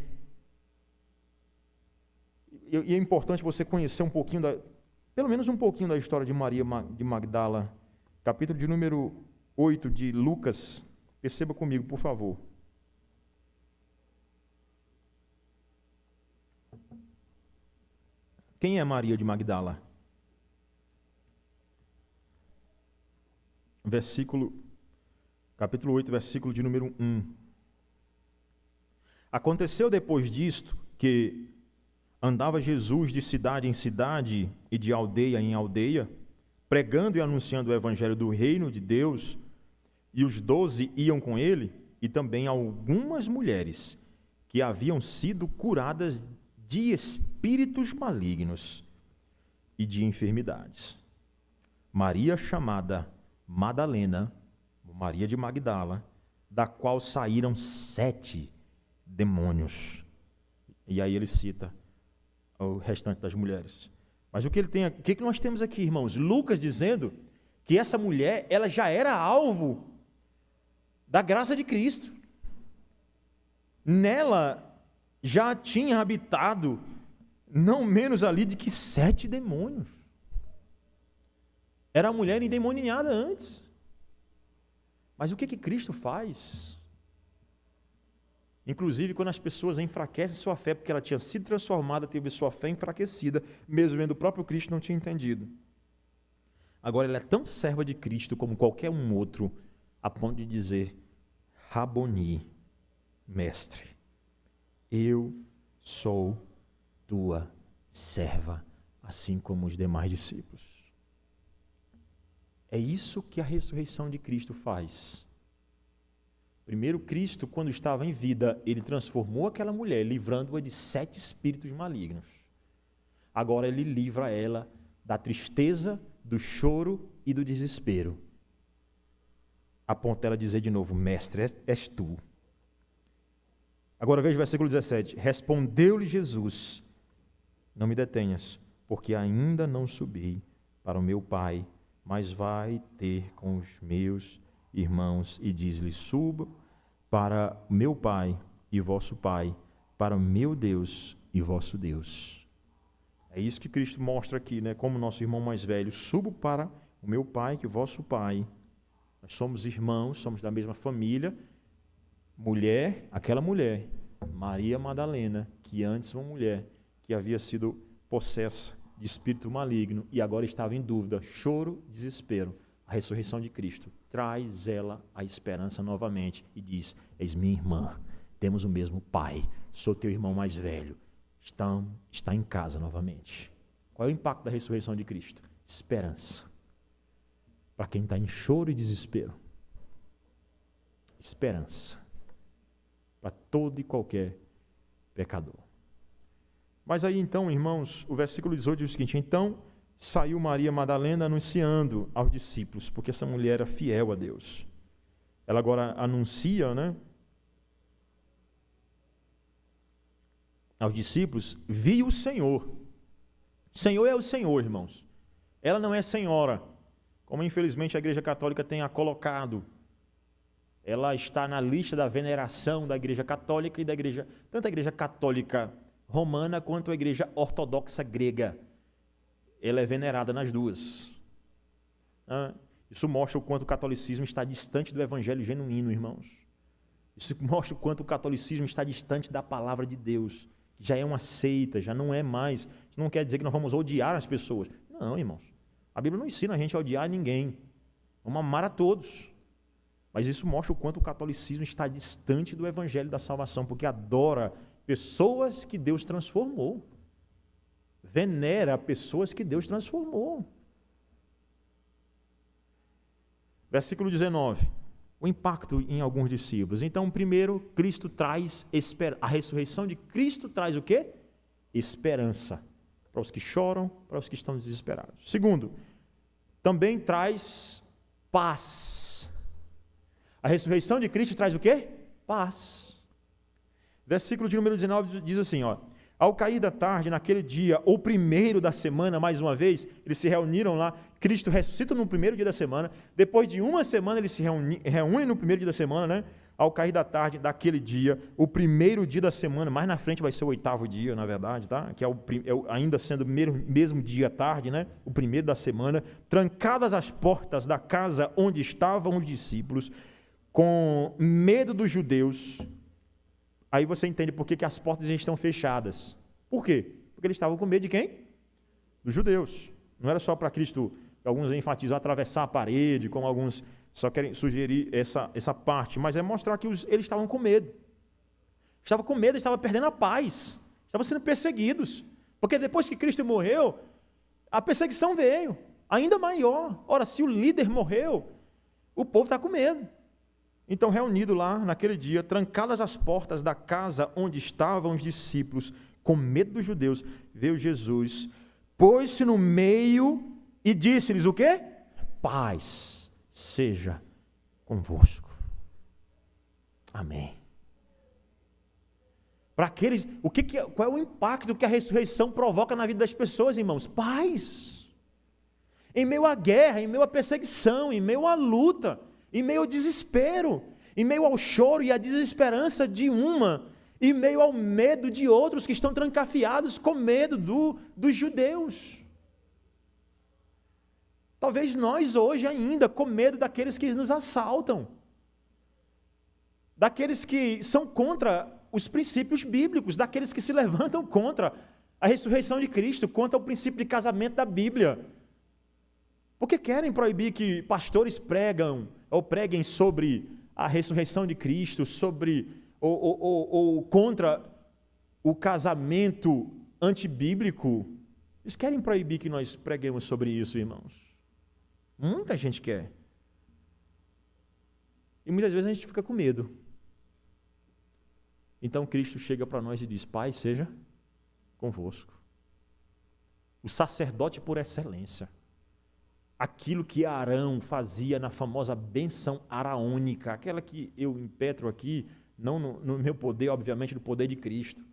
e é importante você conhecer um pouquinho pelo menos um pouquinho da história de Maria de Magdala, capítulo de número 8 de Lucas. Perceba comigo, por favor. Quem é Maria de Magdala? Capítulo 8, versículo de número 1. Aconteceu depois disto que andava Jesus de cidade em cidade e de aldeia em aldeia, pregando e anunciando o evangelho do reino de Deus, e os 12 iam com ele, e também algumas mulheres que haviam sido curadas de espíritos malignos e de enfermidades. Maria, chamada Madalena, Maria de Magdala, da qual saíram 7 demônios. E aí ele cita o restante das mulheres. Mas o que nós temos aqui, irmãos? Lucas dizendo que essa mulher, ela já era alvo da graça de Cristo. Nela já tinha habitado não menos ali de que 7 demônios. Era a mulher endemoniada antes. Mas o que Cristo faz? Inclusive, quando as pessoas enfraquecem sua fé, porque ela tinha sido transformada, teve sua fé enfraquecida, mesmo vendo o próprio Cristo não tinha entendido. Agora, ela é tão serva de Cristo como qualquer um outro, a ponto de dizer, Raboni, mestre, eu sou tua serva, assim como os demais discípulos. É isso que a ressurreição de Cristo faz. Primeiro, Cristo, quando estava em vida, ele transformou aquela mulher, livrando-a de 7 espíritos malignos. Agora ele livra ela da tristeza, do choro e do desespero. A ponto dela dizer de novo, mestre, és tu. Agora veja o versículo 17. Respondeu-lhe Jesus, não me detenhas, porque ainda não subi para o meu Pai, mas vai ter com os meus irmãos, e diz-lhe, suba para meu Pai e vosso Pai, para meu Deus e vosso Deus. É isso que Cristo mostra aqui, né? Como nosso irmão mais velho, subo para o meu Pai e o vosso Pai. Nós somos irmãos, somos da mesma família. Mulher, aquela mulher, Maria Madalena, que antes uma mulher que havia sido possessa de espírito maligno e agora estava em dúvida, choro, desespero. A ressurreição de Cristo traz ela a esperança novamente e diz: és minha irmã, temos o mesmo pai, sou teu irmão mais velho, está em casa novamente. Qual é o impacto da ressurreição de Cristo? Esperança. Para quem está em choro e desespero. Esperança. Para todo e qualquer pecador. Mas aí então, irmãos, o versículo 18 diz o seguinte: então saiu Maria Madalena anunciando aos discípulos, porque essa mulher era fiel a Deus. Ela agora anuncia, né, aos discípulos: vi o Senhor. Senhor é o Senhor, irmãos. Ela não é senhora, como infelizmente a Igreja Católica tem a colocado. Ela está na lista da veneração da Igreja Católica e da Igreja, tanto a Igreja Católica Romana quanto a Igreja Ortodoxa Grega. Ela é venerada nas duas. Isso mostra o quanto o catolicismo está distante do evangelho genuíno, irmãos. Isso mostra o quanto o catolicismo está distante da palavra de Deus. Já é uma seita, já não é mais. Isso não quer dizer que nós vamos odiar as pessoas. Não, irmãos. A Bíblia não ensina a gente a odiar ninguém. Vamos amar a todos. Mas isso mostra o quanto o catolicismo está distante do evangelho da salvação, porque adora pessoas que Deus transformou. Venera pessoas que Deus transformou. Versículo 19. O impacto em alguns discípulos. Então, primeiro, Cristo traz a ressurreição de Cristo traz o quê? Esperança. Para os que choram, para os que estão desesperados. Segundo, também traz paz. A ressurreição de Cristo traz o quê? Paz. Versículo de número 19 diz assim, ó: ao cair da tarde, naquele dia, o primeiro da semana, mais uma vez, eles se reuniram lá. Cristo ressuscita no primeiro dia da semana. Depois de uma semana, eles se reúnem no primeiro dia da semana, né? Ao cair da tarde daquele dia, o primeiro dia da semana, mais na frente vai ser o 8º dia, na verdade, tá? Que ainda sendo o mesmo dia à tarde, né? O primeiro da semana, trancadas as portas da casa onde estavam os discípulos, com medo dos judeus. Aí você entende por que as portas estão fechadas. Por quê? Porque eles estavam com medo de quem? Dos judeus. Não era só para Cristo, alguns enfatizam atravessar a parede, como alguns só querem sugerir essa parte, mas é mostrar que eles estavam com medo. Estavam com medo, estavam perdendo a paz, estavam sendo perseguidos. Porque depois que Cristo morreu, a perseguição veio, ainda maior. Ora, se o líder morreu, o povo está com medo. Então, reunido lá naquele dia, trancadas as portas da casa onde estavam os discípulos, com medo dos judeus, veio Jesus, pôs-se no meio e disse-lhes o quê? Paz seja convosco. Amém. Para aqueles, qual é o impacto que a ressurreição provoca na vida das pessoas, irmãos? Paz. Em meio à guerra, em meio à perseguição, em meio à luta, em meio ao desespero, em meio ao choro e à desesperança de uma, em meio ao medo de outros que estão trancafiados com medo dos judeus. Talvez nós hoje ainda com medo daqueles que nos assaltam, daqueles que são contra os princípios bíblicos, daqueles que se levantam contra a ressurreição de Cristo, contra o princípio de casamento da Bíblia. Porque querem proibir que pastores preguem sobre a ressurreição de Cristo, ou contra o casamento antibíblico. Eles querem proibir que nós preguemos sobre isso, irmãos. Muita gente quer. E muitas vezes a gente fica com medo. Então Cristo chega para nós e diz: Pai, seja convosco. O sacerdote por excelência. Aquilo que Arão fazia na famosa bênção araônica, aquela que eu impetro aqui, não no meu poder, obviamente, no poder de Cristo.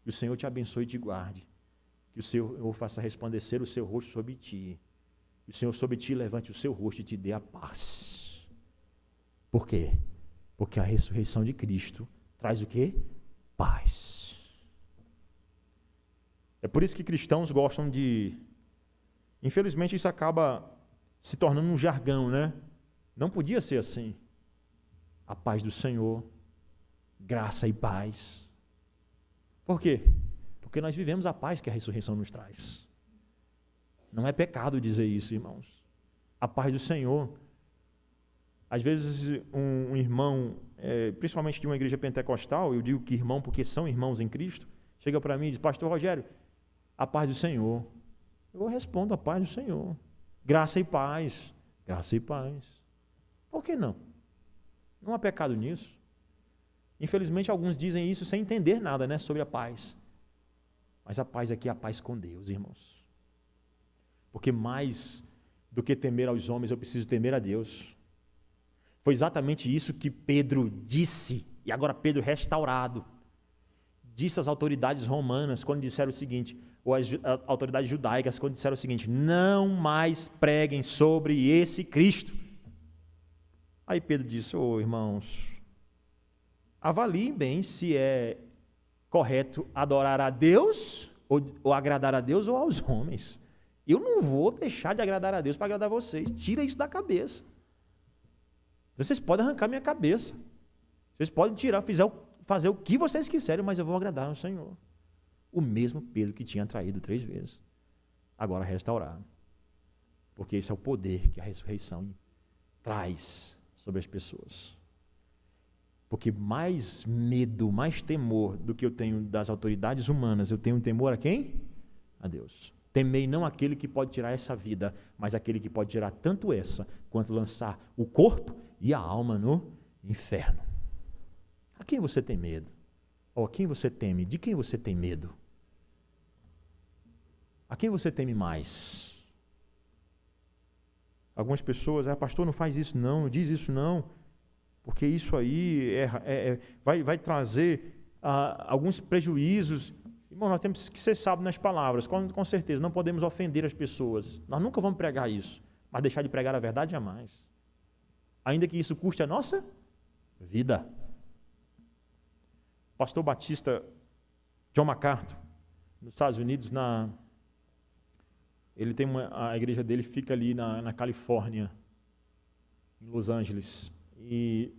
Que o Senhor te abençoe e te guarde. Que o Senhor faça resplandecer o seu rosto sobre ti. Que o Senhor sobre ti levante o seu rosto e te dê a paz. Por quê? Porque a ressurreição de Cristo traz o quê? Paz. É por isso que cristãos gostam de... Infelizmente isso acaba se tornando um jargão, né? Não podia ser assim. A paz do Senhor, graça e paz. Por quê? Porque nós vivemos a paz que a ressurreição nos traz. Não é pecado dizer isso, irmãos. A paz do Senhor. Às vezes um irmão, principalmente de uma igreja pentecostal, eu digo que irmão porque são irmãos em Cristo, chega para mim e diz, pastor Rogério, a paz do Senhor. Eu respondo, a paz do Senhor. Graça e paz. Graça e paz. Por que não? Não há pecado nisso. Infelizmente, alguns dizem isso sem entender nada, né, sobre a paz. Mas a paz aqui é a paz com Deus, irmãos. Porque mais do que temer aos homens, eu preciso temer a Deus. Foi exatamente isso que Pedro disse, e agora Pedro restaurado, disse às autoridades romanas, quando disseram o seguinte, ou às autoridades judaicas, quando disseram o seguinte, não mais preguem sobre esse Cristo. Aí Pedro disse, irmãos, avaliem bem se é correto adorar a Deus, ou agradar a Deus ou aos homens. Eu não vou deixar de agradar a Deus para agradar vocês. Tira isso da cabeça. Vocês podem arrancar minha cabeça. Vocês podem tirar, fazer o que vocês quiserem, mas eu vou agradar ao Senhor. O mesmo Pedro que tinha traído 3 vezes. Agora restaurado. Porque esse é o poder que a ressurreição traz sobre as pessoas. Porque mais medo, mais temor do que eu tenho das autoridades humanas, eu tenho temor a quem? A Deus. Temei não aquele que pode tirar essa vida, mas aquele que pode tirar tanto essa, quanto lançar o corpo e a alma no inferno. A quem você tem medo? Ou a quem você teme? De quem você tem medo? A quem você teme mais? Algumas pessoas, pastor, não faz isso não diz isso não, porque isso aí vai trazer alguns prejuízos. Irmão, nós temos que ser sábios nas palavras, com certeza, não podemos ofender as pessoas. Nós nunca vamos pregar isso, mas deixar de pregar a verdade jamais. Ainda que isso custe a nossa vida. Pastor Batista John MacArthur, nos Estados Unidos, ele tem a igreja dele fica ali na Califórnia, em Los Angeles. E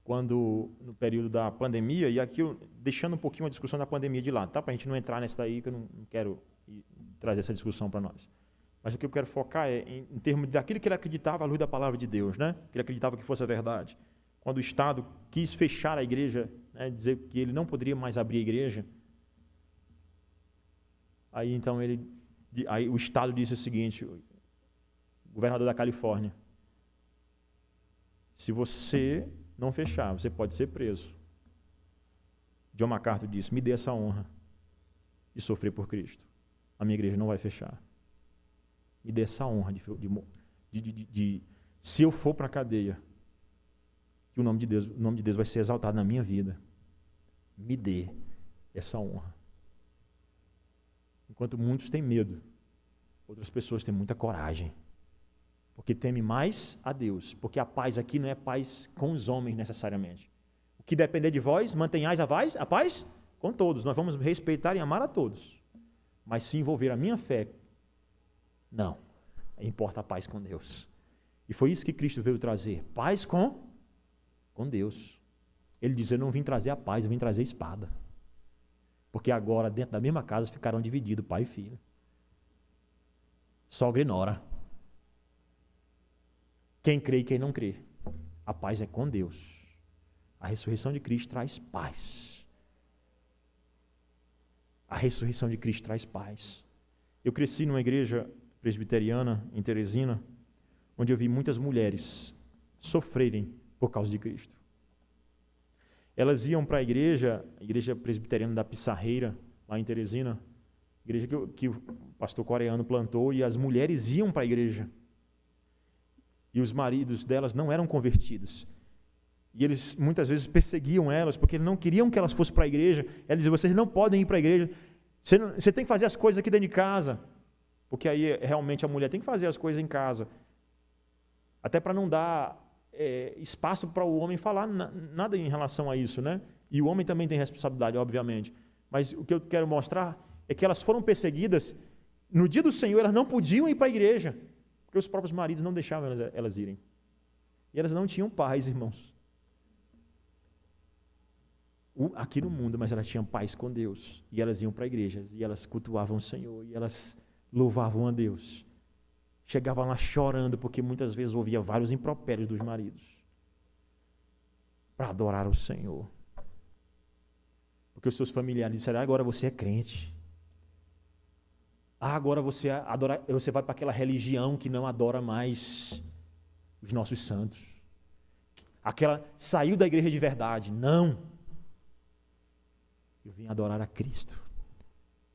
quando, no período da pandemia, e aqui deixando um pouquinho a discussão da pandemia de lado, tá? Para a gente não entrar nessa daí, que eu não quero trazer essa discussão para nós. Mas o que eu quero focar é em termos daquilo que ele acreditava à luz da palavra de Deus, né? Que ele acreditava que fosse a verdade. Quando o Estado quis fechar a igreja, né, dizer que ele não poderia mais abrir a igreja, aí então aí o Estado disse o seguinte, o governador da Califórnia, se você não fechar, você pode ser preso. John MacArthur disse, me dê essa honra de sofrer por Cristo. A minha igreja não vai fechar. Me dê essa honra de se eu for para a cadeia, que o nome de Deus vai ser exaltado na minha vida. Me dê essa honra. Enquanto muitos têm medo, outras pessoas têm muita coragem. Porque teme mais a Deus. Porque a paz aqui não é paz com os homens necessariamente. O que depender de vós, mantenhais a paz com todos. Nós vamos respeitar e amar a todos. Mas se envolver a minha fé, não. Importa a paz com Deus. E foi isso que Cristo veio trazer. Paz com Deus. Ele diz, eu não vim trazer a paz, eu vim trazer a espada. Porque agora, dentro da mesma casa, ficarão divididos pai e filho. Sogra e nora. Quem crê e quem não crê. A paz é com Deus. A ressurreição de Cristo traz paz. A ressurreição de Cristo traz paz. Eu cresci numa igreja presbiteriana em Teresina, onde eu vi muitas mulheres sofrerem por causa de Cristo. Elas iam para a igreja presbiteriana da Pissarreira, lá em Teresina, igreja que o pastor coreano plantou, e as mulheres iam para a igreja. E os maridos delas não eram convertidos. E eles muitas vezes perseguiam elas, porque não queriam que elas fossem para a igreja. Elas diziam, vocês não podem ir para a igreja, você tem que fazer as coisas aqui dentro de casa. Porque aí realmente a mulher tem que fazer as coisas em casa. Até para não dar espaço para o homem falar nada em relação a isso, né? E o homem também tem responsabilidade, obviamente. Mas o que eu quero mostrar é que elas foram perseguidas. No dia do Senhor, elas não podiam ir para a igreja, porque os próprios maridos não deixavam elas irem. E elas não tinham paz, irmãos. Aqui no mundo, mas elas tinham paz com Deus. E elas iam para a igreja, e elas cultuavam o Senhor, e elas louvavam a Deus. chegava lá chorando, porque muitas vezes ouvia vários impropérios dos maridos, para adorar o Senhor. Porque os seus familiares disseram: agora você é crente. Agora você vai para aquela religião que não adora mais os nossos santos. Saiu da igreja de verdade. Não. Eu vim adorar a Cristo.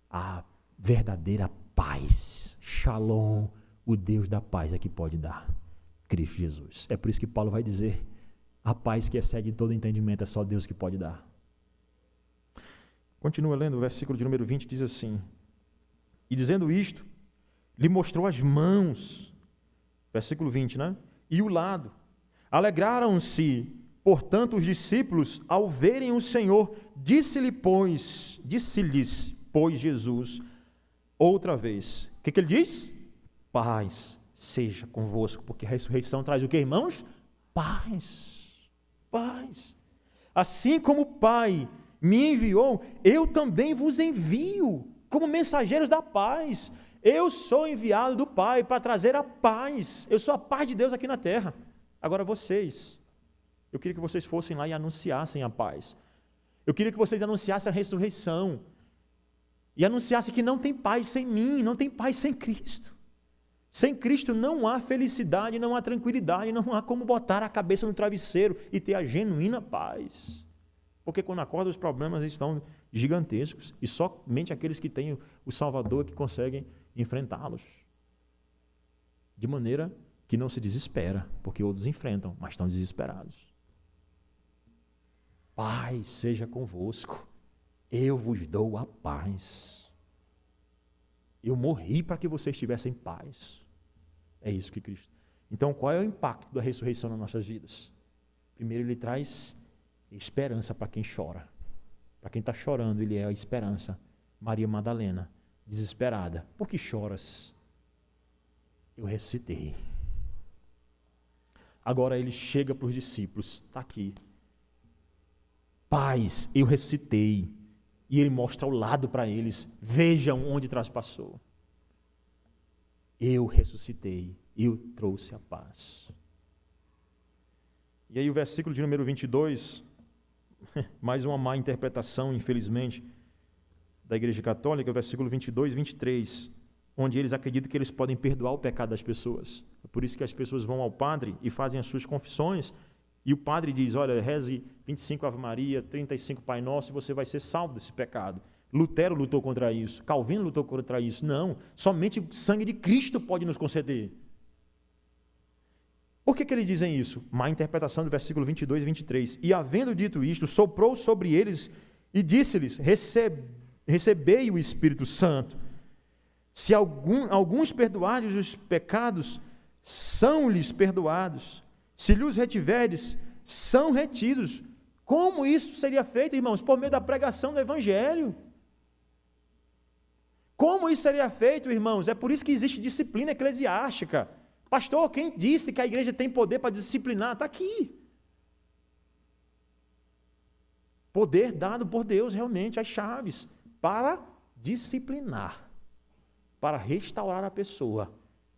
A verdadeira paz. Shalom, o Deus da paz é que pode dar. Cristo Jesus. É por isso que Paulo vai dizer: a paz que excede todo entendimento é só Deus que pode dar. Continua lendo o versículo de número 20, diz assim: e dizendo isto, lhe mostrou as mãos, versículo 20, né? E o lado. Alegraram-se, portanto, os discípulos ao verem o Senhor. Disse-lhes, pois, Jesus, outra vez. O que ele diz? Paz seja convosco, porque a ressurreição traz o que, irmãos? Paz. Paz. Assim como o Pai me enviou, eu também vos envio, como mensageiros da paz. Eu sou enviado do Pai para trazer a paz. Eu sou a paz de Deus aqui na terra. Agora vocês, eu queria que vocês fossem lá e anunciassem a paz. Eu queria que vocês anunciassem a ressurreição. E anunciassem que não tem paz sem mim, não tem paz sem Cristo. Sem Cristo não há felicidade, não há tranquilidade, não há como botar a cabeça no travesseiro e ter a genuína paz. Porque quando acorda os problemas estão gigantescos e somente aqueles que têm o Salvador que conseguem enfrentá-los. De maneira que não se desespera, porque outros enfrentam, mas estão desesperados. Paz seja convosco, eu vos dou a paz. Eu morri para que vocês tivessem paz. É isso que Cristo. Então, qual é o impacto da ressurreição nas nossas vidas? Primeiro, ele traz esperança para quem chora. Para quem está chorando, ele é a esperança. Maria Madalena, desesperada. Por que choras? Eu ressuscitei. Agora ele chega para os discípulos, está aqui. Paz, eu ressuscitei. E ele mostra o lado para eles. Vejam onde traspassou. Eu ressuscitei. Eu trouxe a paz. E aí o versículo de número 22, mais uma má interpretação, infelizmente, da Igreja Católica, o versículo 22 e 23, onde eles acreditam que eles podem perdoar o pecado das pessoas. É por isso que as pessoas vão ao padre e fazem as suas confissões, e o padre diz: olha, reze 25 Ave Maria, 35 Pai Nosso, e você vai ser salvo desse pecado. Lutero lutou contra isso, Calvino lutou contra isso. Não, somente o sangue de Cristo pode nos conceder. Por que eles dizem isso? Má interpretação do versículo 22 e 23. E havendo dito isto, soprou sobre eles e disse-lhes: recebei o Espírito Santo. Se alguns perdoardes os pecados, são-lhes perdoados. Se lhes retiveres, são retidos. Como isso seria feito, irmãos? Por meio da pregação do Evangelho. Como isso seria feito, irmãos? É por isso que existe disciplina eclesiástica. Pastor, quem disse que a igreja tem poder para disciplinar? Está aqui. Poder dado por Deus, realmente, as chaves para disciplinar, para restaurar a pessoa.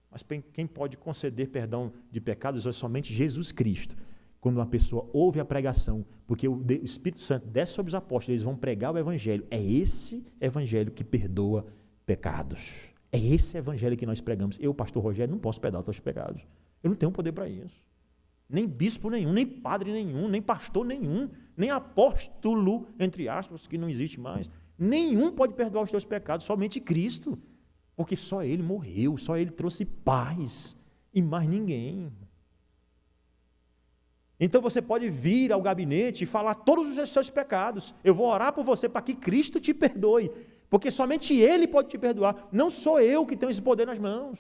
Mas quem pode conceder perdão de pecados é somente Jesus Cristo. Quando uma pessoa ouve a pregação, porque o Espírito Santo desce sobre os apóstolos, eles vão pregar o Evangelho. É esse Evangelho que perdoa pecados. É esse Evangelho que nós pregamos. Eu, pastor Rogério, não posso perdoar os teus pecados. Eu não tenho poder para isso. Nem bispo nenhum, nem padre nenhum, nem pastor nenhum, nem apóstolo, entre aspas, que não existe mais. Nenhum pode perdoar os teus pecados, somente Cristo. Porque só Ele morreu, só Ele trouxe paz, e mais ninguém. Então você pode vir ao gabinete e falar todos os seus pecados. Eu vou orar por você para que Cristo te perdoe, porque somente Ele pode te perdoar. Não sou eu que tenho esse poder nas mãos.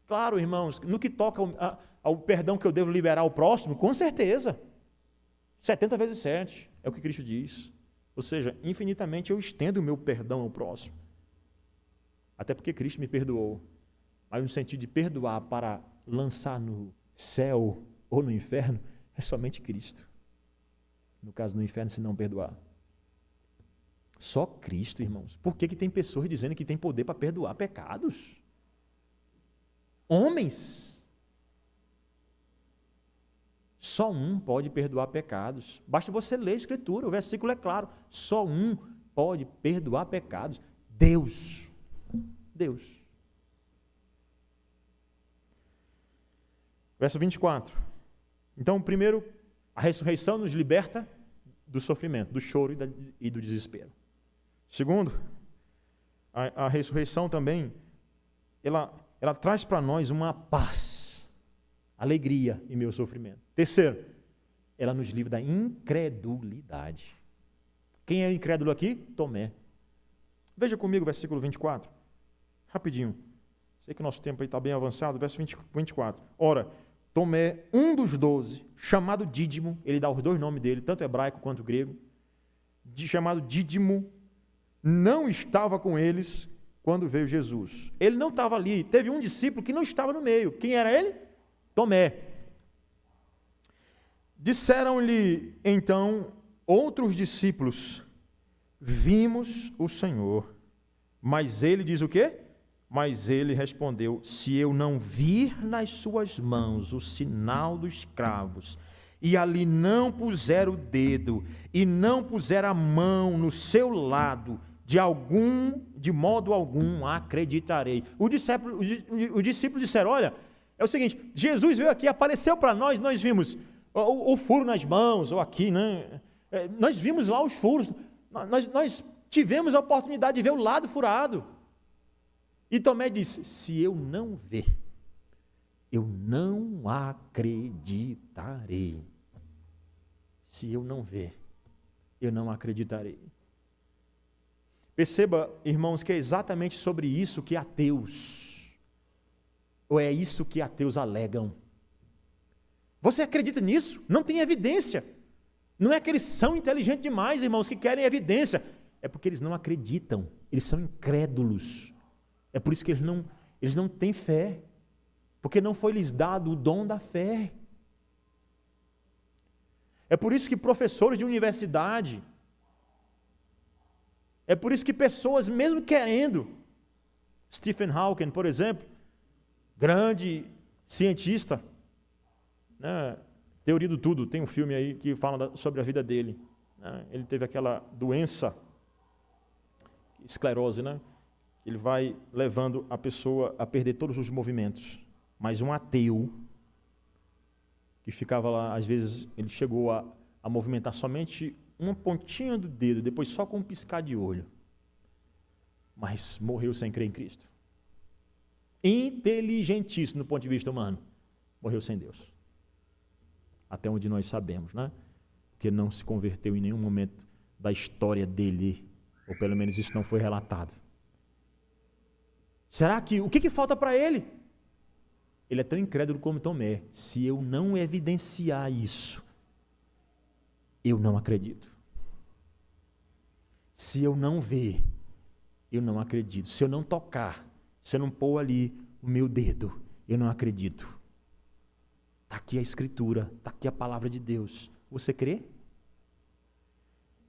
Claro, irmãos, no que toca ao perdão que eu devo liberar ao próximo, com certeza. 70 vezes 7, é o que Cristo diz. Ou seja, infinitamente eu estendo o meu perdão ao próximo. Até porque Cristo me perdoou. Mas no sentido de perdoar para lançar no céu ou no inferno, é somente Cristo. No caso, no inferno, se não perdoar. Só Cristo, irmãos. Por que tem pessoas dizendo que tem poder para perdoar pecados? homens. Só um pode perdoar pecados. Basta você ler a Escritura, o versículo é claro. Só um pode perdoar pecados. Deus. Deus. Verso 24. Então, primeiro, a ressurreição nos liberta do sofrimento, do choro e do desespero. Segundo, a ressurreição também, ela traz para nós uma paz, alegria em meio ao sofrimento. Terceiro, ela nos livra da incredulidade. Quem é incrédulo aqui? Tomé. Veja comigo o versículo 24. Rapidinho. Sei que o nosso tempo aí está bem avançado. Verso 24. Ora, Tomé, um dos 12, chamado Dídimo, ele dá os dois nomes dele, tanto hebraico quanto grego, chamado Dídimo, não estava com eles quando veio Jesus. Ele não estava ali. Teve um discípulo que não estava no meio. Quem era ele? Tomé. Disseram-lhe então outros discípulos: vimos o Senhor. Mas ele diz o quê? Mas ele respondeu: se eu não vir nas suas mãos o sinal dos cravos, e ali não puser o dedo, e não puser a mão no seu lado, de modo algum acreditarei. O discípulo disseram: olha, é o seguinte, Jesus veio aqui, apareceu para nós, nós vimos o furo nas mãos, ou aqui, né? Nós vimos lá os furos, nós tivemos a oportunidade de ver o lado furado. E Tomé disse: se eu não ver, eu não acreditarei. Se eu não ver, eu não acreditarei. Perceba, irmãos, que é exatamente sobre isso que ateus, ou é isso que ateus alegam. Você acredita nisso? Não tem evidência. Não é que eles são inteligentes demais, irmãos, que querem evidência. É porque eles não acreditam, eles são incrédulos. É por isso que eles não têm fé, porque não foi lhes dado o dom da fé. É por isso que professores de universidade, é por isso que pessoas, mesmo querendo, Stephen Hawking, por exemplo, grande cientista, né, teoria do tudo, tem um filme aí que fala sobre a vida dele. Né, ele teve aquela doença, esclerose, né? Ele vai levando a pessoa a perder todos os movimentos. Mas um ateu, que ficava lá, às vezes ele chegou a movimentar somente uma pontinha do dedo, depois só com um piscar de olho. Mas morreu sem crer em Cristo. Inteligentíssimo do ponto de vista humano. Morreu sem Deus. Até onde nós sabemos, né? Porque não se converteu em nenhum momento da história dele, ou pelo menos isso não foi relatado. Será que, o que falta para ele? Ele é tão incrédulo como Tomé. Se eu não evidenciar isso, eu não acredito. Se eu não ver, eu não acredito. Se eu não tocar, se eu não pôr ali o meu dedo, eu não acredito. Está aqui a Escritura, está aqui a palavra de Deus. Você crê?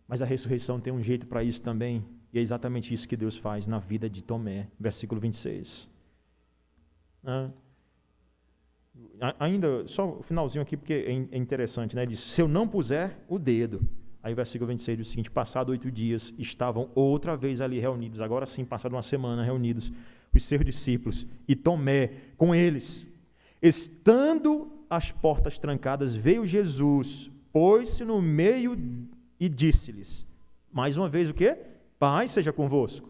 Mas a ressurreição tem um jeito para isso também. E é exatamente isso que Deus faz na vida de Tomé. Versículo 26. Ainda, só o finalzinho aqui, porque é interessante, né? Ele diz: se eu não puser o dedo. Aí o versículo 26 diz o seguinte: passado 8 dias, estavam outra vez ali reunidos, agora sim, passado uma semana reunidos, os seus discípulos, e Tomé com eles. Estando as portas trancadas, veio Jesus, pôs-se no meio e disse-lhes, mais uma vez o quê? Paz seja convosco.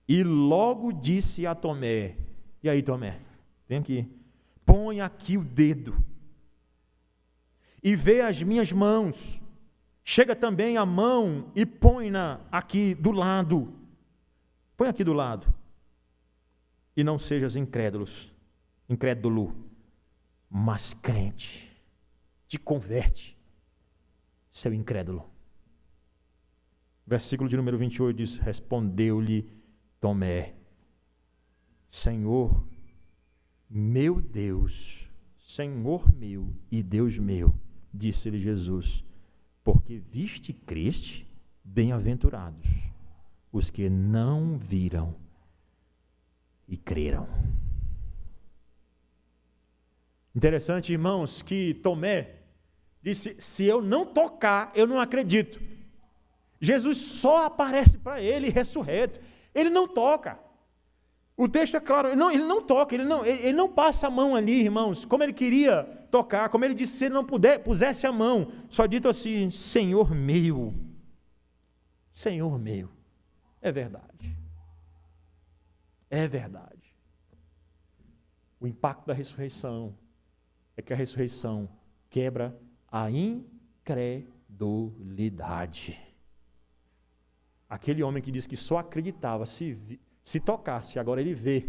E logo disse a Tomé: e aí, Tomé, vem aqui, põe aqui o dedo e vê as minhas mãos, chega também a mão e põe-na aqui do lado, põe aqui do lado, e não sejas incrédulo, mas crente. Te converte, seu incrédulo. Versículo de número 28 diz: respondeu-lhe Tomé: Senhor meu Deus, Senhor meu e Deus meu. Disse-lhe Jesus: porque viste e creste, bem-aventurados os que não viram e creram. Interessante, irmãos, que Tomé disse, se eu não tocar, eu não acredito. Jesus só aparece para ele ressurreto. Ele não toca. O texto é claro, ele não toca, ele não passa a mão ali, irmãos, como ele queria tocar, como ele disse, se ele não pusesse a mão, só dito assim, Senhor meu. Senhor meu. É verdade. É verdade. O impacto da ressurreição é que a ressurreição quebra a incredulidade. Aquele homem que disse que só acreditava se tocasse, agora ele vê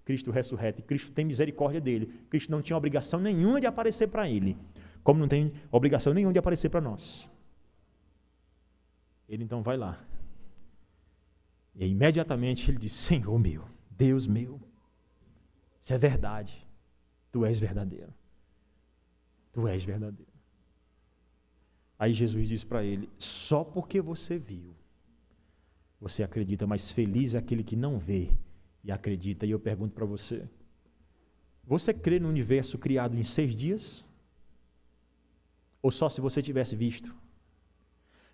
Cristo ressurreto, e Cristo tem misericórdia dele. Cristo não tinha obrigação nenhuma de aparecer para ele, como não tem obrigação nenhuma de aparecer para nós. Ele então vai lá, e imediatamente ele diz, Senhor meu, Deus meu, isso é verdade, Tu és verdadeiro. Tu és verdadeiro. Aí Jesus diz para ele, só porque você viu, você acredita, mas feliz é aquele que não vê e acredita. E eu pergunto para você, você crê no universo criado em 6 dias? Ou só se você tivesse visto?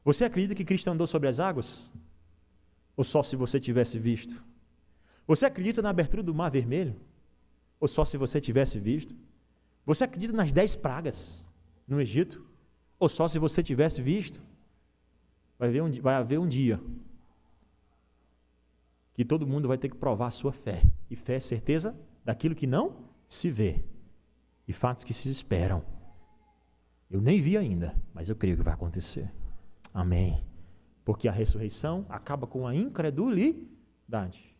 Você acredita que Cristo andou sobre as águas? Ou só se você tivesse visto? Você acredita na abertura do Mar Vermelho? Ou só se você tivesse visto? Você acredita nas 10 pragas no Egito? Ou só se você tivesse visto? Vai haver um dia que todo mundo vai ter que provar a sua fé. E fé é certeza daquilo que não se vê. E fatos que se esperam. Eu nem vi ainda, mas eu creio que vai acontecer. Amém. Porque a ressurreição acaba com a incredulidade.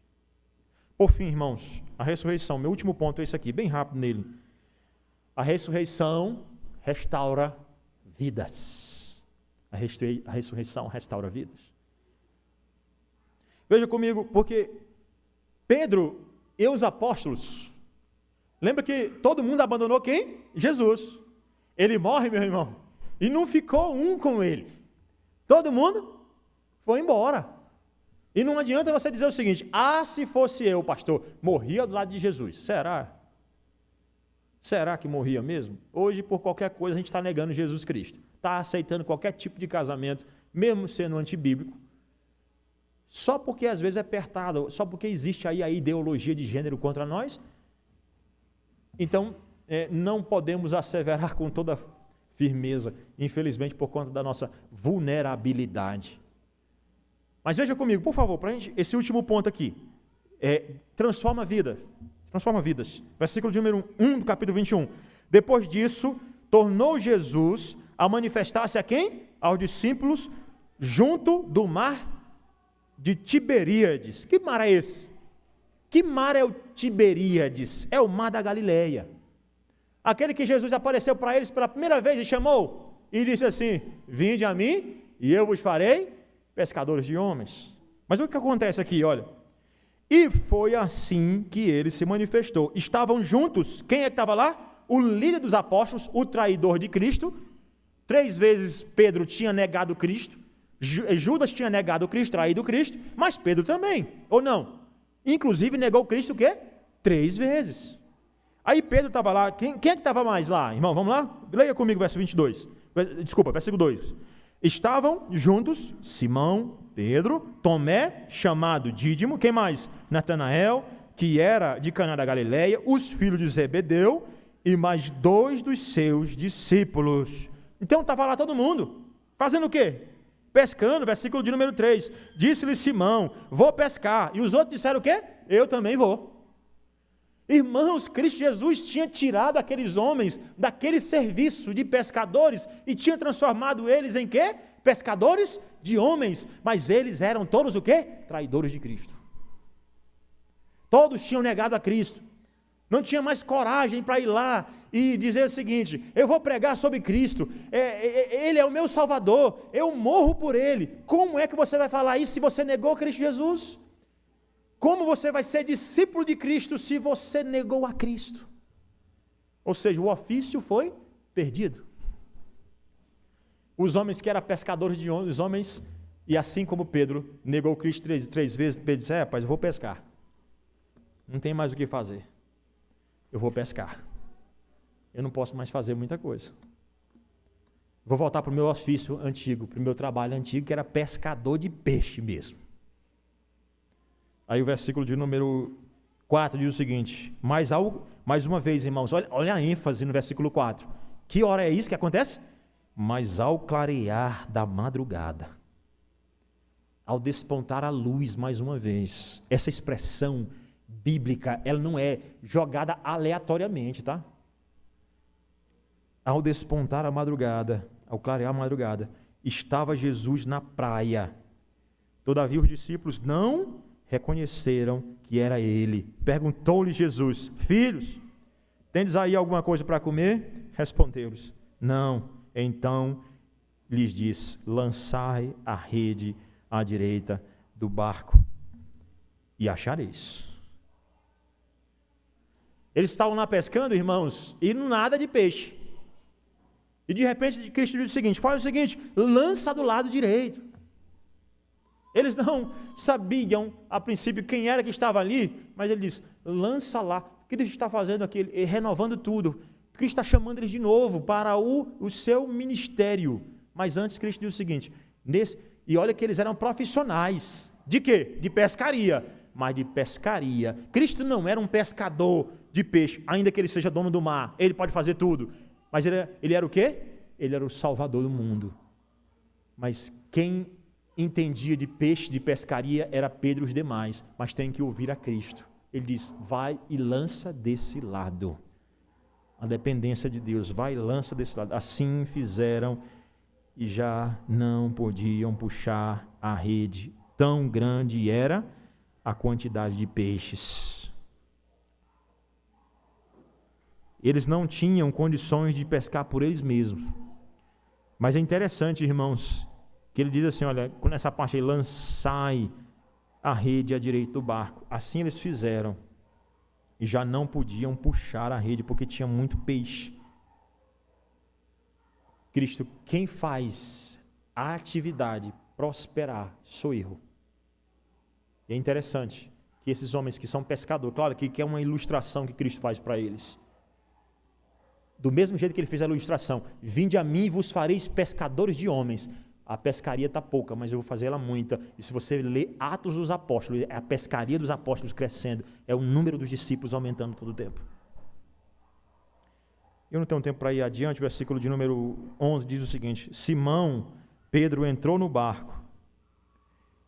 Por fim, irmãos, a ressurreição, meu último ponto é esse aqui, bem rápido nele. A ressurreição restaura vidas. A ressurreição restaura vidas. Veja comigo, porque Pedro e os apóstolos, lembra que todo mundo abandonou quem? Jesus. Ele morre, meu irmão, e não ficou um com ele. Todo mundo foi embora. E não adianta você dizer o seguinte, se fosse eu, pastor, morria do lado de Jesus. Será? Será que morria mesmo? Hoje, por qualquer coisa, a gente está negando Jesus Cristo. Está aceitando qualquer tipo de casamento, mesmo sendo antibíblico, só porque às vezes é apertado, só porque existe aí a ideologia de gênero contra nós. Então, não podemos asseverar com toda firmeza, infelizmente, por conta da nossa vulnerabilidade. Mas veja comigo, por favor, para a gente, esse último ponto aqui, transforma vidas. Versículo de número 1 do capítulo 21. Depois disso, tornou Jesus a manifestar-se a quem? Aos discípulos, junto do mar de Tiberíades. Que mar é esse? Que mar é o Tiberíades? É o mar da Galileia. Aquele que Jesus apareceu para eles pela primeira vez e chamou, e disse assim, vinde a mim, e eu vos farei pescadores de homens. Mas o que acontece aqui, olha, e foi assim que ele se manifestou. Estavam juntos, quem é que estava lá? O líder dos apóstolos, o traidor de Cristo. 3 vezes Pedro tinha negado Cristo, Judas tinha negado Cristo, traído Cristo, mas Pedro também, ou não? Inclusive negou Cristo o quê? 3 vezes. Aí Pedro estava lá, quem é que estava mais lá? Irmão, vamos lá? Leia comigo o versículo 2. Estavam juntos Simão, Pedro, Tomé, chamado Dídimo, quem mais? Natanael, que era de Caná da Galileia, os filhos de Zebedeu e mais 2 dos seus discípulos. Então estava lá todo mundo, fazendo o quê? Pescando, versículo de número 3. Disse-lhe Simão, vou pescar. E os outros disseram o quê? Eu também vou. Irmãos, Cristo Jesus tinha tirado aqueles homens daquele serviço de pescadores e tinha transformado eles em quê? Pescadores de homens. Mas eles eram todos o quê? Traidores de Cristo. Todos tinham negado a Cristo. Não tinha mais coragem para ir lá e dizer o seguinte, eu vou pregar sobre Cristo, Ele é o meu Salvador, eu morro por Ele. Como é que você vai falar isso se você negou Cristo Jesus? Como você vai ser discípulo de Cristo se você negou a Cristo? Ou seja, o ofício foi perdido. Os homens que eram pescadores de homens, e assim como Pedro negou Cristo 3 vezes, Pedro disse, rapaz, eu vou pescar. Não tem mais o que fazer. Eu vou pescar. eu não posso mais fazer muita coisa. Vou voltar para o meu ofício antigo, para o meu trabalho antigo, que era pescador de peixe mesmo. Aí o versículo de número 4 diz o seguinte, mais uma vez, irmãos, olha a ênfase no versículo 4. Que hora é isso que acontece? Mas ao clarear da madrugada, ao despontar a luz mais uma vez, essa expressão bíblica, ela não é jogada aleatoriamente, tá? Ao despontar a madrugada, ao clarear a madrugada, estava Jesus na praia. Todavia os discípulos não reconheceram que era ele. Perguntou-lhe Jesus, filhos, tendes aí alguma coisa para comer? Respondeu-lhes, não. Então lhes disse, lançai a rede à direita do barco e achareis. Eles estavam lá pescando, irmãos, e nada de peixe. E de repente Cristo diz o seguinte, faz o seguinte, lança do lado direito. Eles não sabiam a princípio quem era que estava ali, mas ele diz, lança lá. O que Cristo está fazendo aqui? Renovando tudo. Cristo está chamando eles de novo para o seu ministério. Mas antes Cristo diz o seguinte, e olha que eles eram profissionais. De quê? De pescaria. Mas de pescaria. Cristo não era um pescador de peixe, ainda que ele seja dono do mar. Ele pode fazer tudo. Mas ele era o quê? Ele era o salvador do mundo. Mas quem entendia de peixe, de pescaria, era Pedro e os demais. Mas tem que ouvir a Cristo. Ele diz, vai e lança desse lado. A dependência de Deus, vai e lança desse lado. Assim fizeram e já não podiam puxar a rede. Tão grande era a quantidade de peixes. Eles não tinham condições de pescar por eles mesmos. Mas é interessante, irmãos, que ele diz assim, olha, nessa parte aí, lançai a rede à direita do barco. Assim eles fizeram. E já não podiam puxar a rede, porque tinha muito peixe. Cristo, quem faz a atividade prosperar, sou eu. E é interessante que esses homens que são pescadores, claro que é uma ilustração que Cristo faz para eles. Do mesmo jeito que ele fez a ilustração, vinde a mim e vos fareis pescadores de homens. A pescaria está pouca, mas eu vou fazer ela muita. E se você ler Atos dos Apóstolos, é a pescaria dos apóstolos crescendo, é o número dos discípulos aumentando todo o tempo. Eu não tenho tempo para ir adiante, o versículo de número 11 diz o seguinte, Simão, Pedro entrou no barco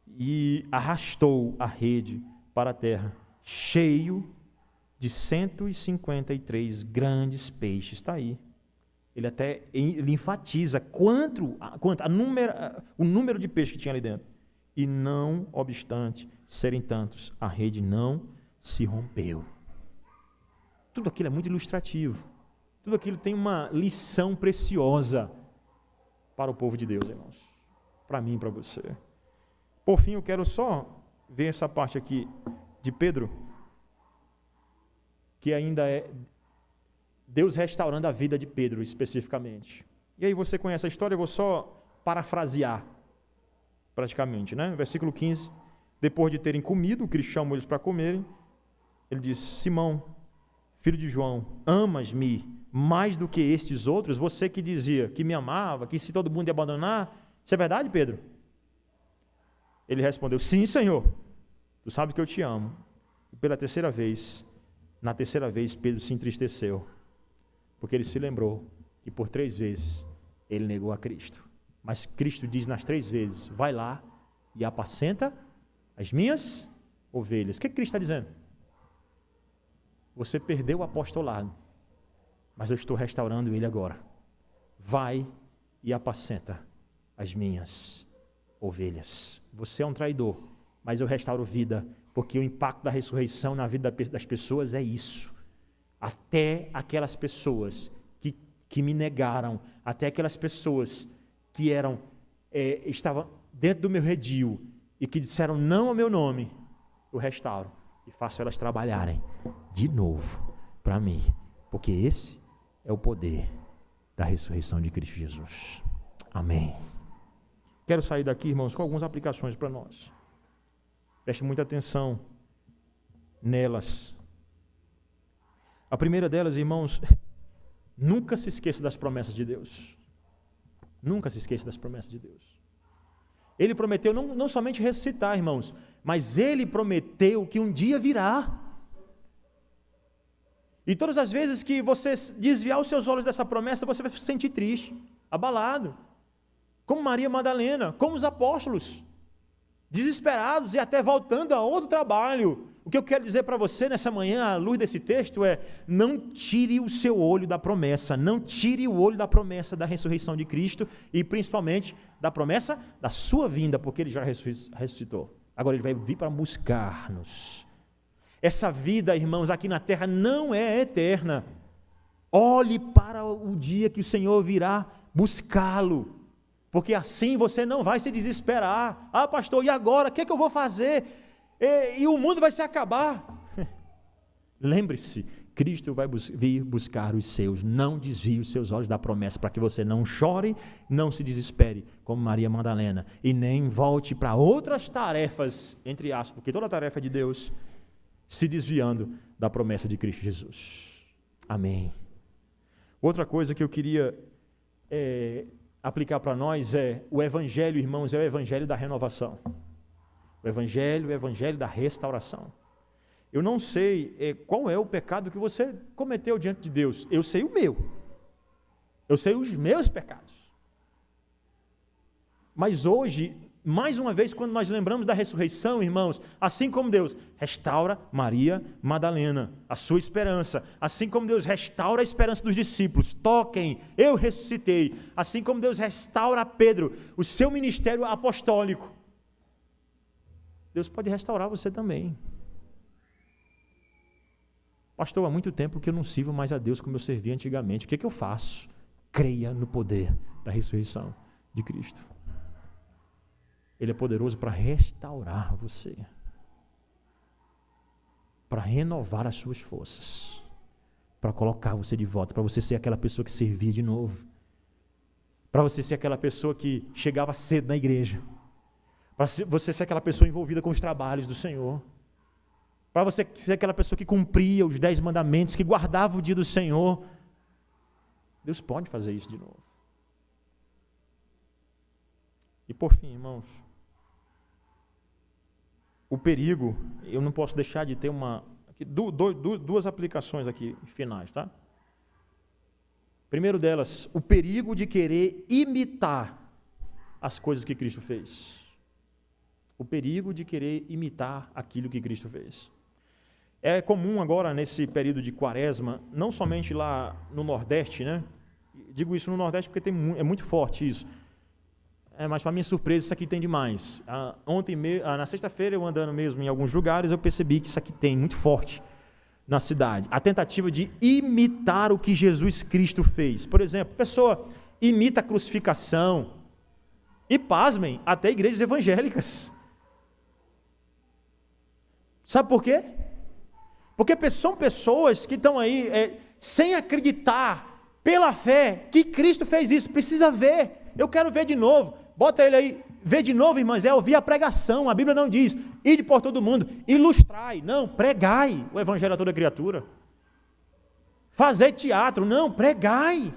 e arrastou a rede para a terra, cheio de 153 grandes peixes. Está aí. Ele enfatiza o número de peixes que tinha ali dentro. E não obstante serem tantos, a rede não se rompeu. Tudo aquilo é muito ilustrativo. Tudo aquilo tem uma lição preciosa para o povo de Deus, irmãos. Para mim e para você. Por fim, eu quero só ver essa parte aqui de Pedro, que ainda é Deus restaurando a vida de Pedro especificamente. E aí você conhece a história, eu vou só parafrasear praticamente, né? Versículo 15, depois de terem comido, Cristo chamou eles para comerem, ele disse, Simão, filho de João, amas-me mais do que estes outros? Você que dizia que me amava, que se todo mundo ia abandonar, isso é verdade, Pedro? Ele respondeu, sim, Senhor, tu sabes que eu te amo. E na terceira vez, Pedro se entristeceu, porque ele se lembrou que por 3 vezes ele negou a Cristo. Mas Cristo diz nas 3 vezes, vai lá e apacenta as minhas ovelhas. O que Cristo está dizendo? Você perdeu o apostolado, mas eu estou restaurando ele agora. Vai e apacenta as minhas ovelhas. Você é um traidor, mas eu restauro vida, porque o impacto da ressurreição na vida das pessoas é isso. Até aquelas pessoas que me negaram, até aquelas pessoas que estavam dentro do meu redil e que disseram não ao meu nome, eu restauro e faço elas trabalharem de novo para mim, porque esse é o poder da ressurreição de Cristo Jesus. Amém. Quero sair daqui, irmãos, com algumas aplicações para nós. Preste muita atenção nelas. A primeira delas, irmãos, Nunca se esqueça das promessas de Deus. Nunca se esqueça das promessas de Deus. Ele prometeu não somente ressuscitar, irmãos, mas Ele prometeu que um dia virá. E todas as vezes que você desviar os seus olhos dessa promessa, você vai se sentir triste, abalado. Como Maria Madalena, como os apóstolos, desesperados e até voltando a outro trabalho. O que eu quero dizer para você nessa manhã, à luz desse texto, é: não tire o seu olho da promessa, não tire o olho da promessa da ressurreição de Cristo e principalmente da promessa da sua vinda, porque Ele já ressuscitou. Agora Ele vai vir para buscar-nos. Essa vida, irmãos, aqui na terra não é eterna. Olhe para o dia que o Senhor virá buscá-lo, porque assim você não vai se desesperar. Ah, pastor, e agora? O que é que eu vou fazer? E o mundo vai se acabar. Lembre-se, Cristo vai vir buscar os seus. Não desvie os seus olhos da promessa, para que você não chore, não se desespere, como Maria Madalena, e nem volte para outras tarefas, entre aspas, porque toda tarefa é de Deus, se desviando da promessa de Cristo Jesus. Amém. Outra coisa que eu queria aplicar para nós é o Evangelho, irmãos, é o Evangelho da renovação. O Evangelho da restauração. Eu não sei qual é o pecado que você cometeu diante de Deus. Eu sei o meu. Eu sei os meus pecados. Mas hoje, mais uma vez, quando nós lembramos da ressurreição, irmãos, assim como Deus restaura Maria Madalena, a sua esperança, assim como Deus restaura a esperança dos discípulos, toquem, eu ressuscitei, assim como Deus restaura Pedro, o seu ministério apostólico, Deus pode restaurar você também. Pastor, há muito tempo que eu não sirvo mais a Deus como eu servia antigamente. O que é que eu faço? Creia no poder da ressurreição de Cristo. Ele é poderoso para restaurar você, para renovar as suas forças, para colocar você de volta, para você ser aquela pessoa que servia de novo, para você ser aquela pessoa que chegava cedo na igreja, para você ser aquela pessoa envolvida com os trabalhos do Senhor, para você ser aquela pessoa que cumpria os 10 mandamentos, que guardava o dia do Senhor. Deus pode fazer isso de novo. E por fim, irmãos, o perigo, eu não posso deixar de ter duas aplicações aqui finais, tá? Primeiro delas, o perigo de querer imitar as coisas que Cristo fez. O perigo de querer imitar aquilo que Cristo fez. É comum agora, nesse período de quaresma, não somente lá no Nordeste, né? Digo isso no Nordeste porque é muito forte isso. Mas para minha surpresa, isso aqui tem demais. Na sexta-feira, eu andando mesmo em alguns lugares, eu percebi que isso aqui tem muito forte na cidade. A tentativa de imitar o que Jesus Cristo fez. Por exemplo, a pessoa imita a crucificação. E pasmem, até igrejas evangélicas. Sabe por quê? Porque são pessoas que estão aí sem acreditar pela fé que Cristo fez isso. Precisa ver. Eu quero ver de novo. Bota ele aí. Ver de novo, irmãos, é ouvir a pregação. A Bíblia não diz, ide por todo mundo, ilustrai. Não, pregai o evangelho a toda criatura. Fazer teatro. Não, pregai.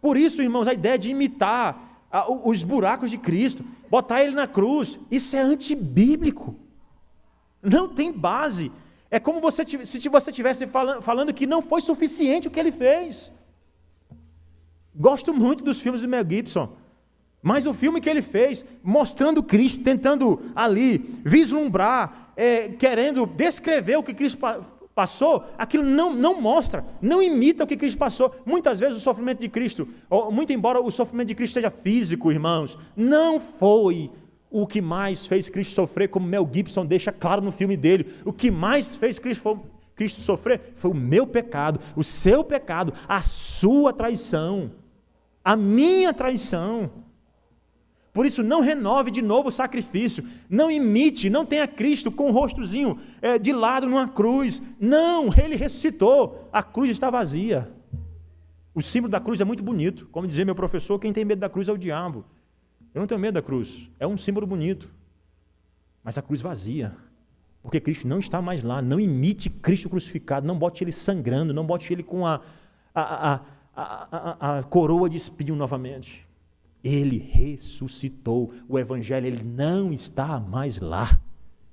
Por isso, irmãos, a ideia de imitar os buracos de Cristo, botar ele na cruz, isso é antibíblico. Não tem base. É como se você estivesse falando que não foi suficiente o que ele fez. Gosto muito dos filmes do Mel Gibson, mas o filme que ele fez, mostrando Cristo, tentando ali vislumbrar, querendo descrever o que Cristo passou, aquilo não mostra, não imita o que Cristo passou. Muitas vezes o sofrimento de Cristo, muito embora o sofrimento de Cristo seja físico, irmãos, não foi o que mais fez Cristo sofrer, como Mel Gibson deixa claro no filme dele. O que mais fez Cristo sofrer foi o meu pecado, o seu pecado, a sua traição, a minha traição. Por isso, não renove de novo o sacrifício, não imite, não tenha Cristo com o rostozinho de lado numa cruz. Não, ele ressuscitou, a cruz está vazia. O símbolo da cruz é muito bonito, como dizia meu professor, quem tem medo da cruz é o diabo. Eu não tenho medo da cruz, é um símbolo bonito, mas a cruz vazia. Porque Cristo não está mais lá. Não imite Cristo crucificado, não bote ele sangrando, não bote ele com a coroa de espinho novamente. Ele ressuscitou. O evangelho, ele não está mais lá.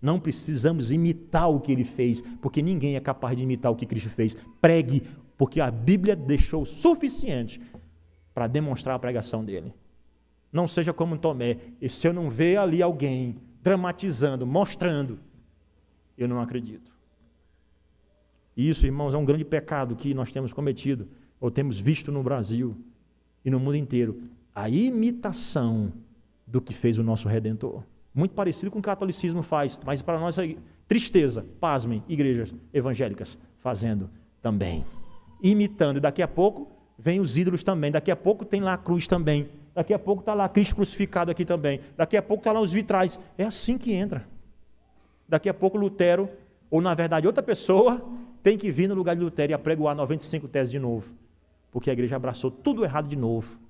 Não precisamos imitar o que ele fez, porque ninguém é capaz de imitar o que Cristo fez. Pregue, porque a Bíblia deixou o suficiente para demonstrar a pregação dele. Não seja como Tomé. E se eu não ver ali alguém dramatizando, mostrando, eu não acredito. Isso, irmãos, é um grande pecado que nós temos cometido, ou temos visto no Brasil e no mundo inteiro. A imitação do que fez o nosso Redentor. Muito parecido com o que o catolicismo faz, mas para nós é tristeza, pasmem, igrejas evangélicas fazendo também. Imitando, e daqui a pouco vem os ídolos também, daqui a pouco tem lá a cruz também, daqui a pouco está lá Cristo crucificado aqui também, daqui a pouco está lá os vitrais. É assim que entra. Daqui a pouco Lutero, ou na verdade outra pessoa, tem que vir no lugar de Lutero e apregoar 95 teses de novo, porque a igreja abraçou tudo errado de novo.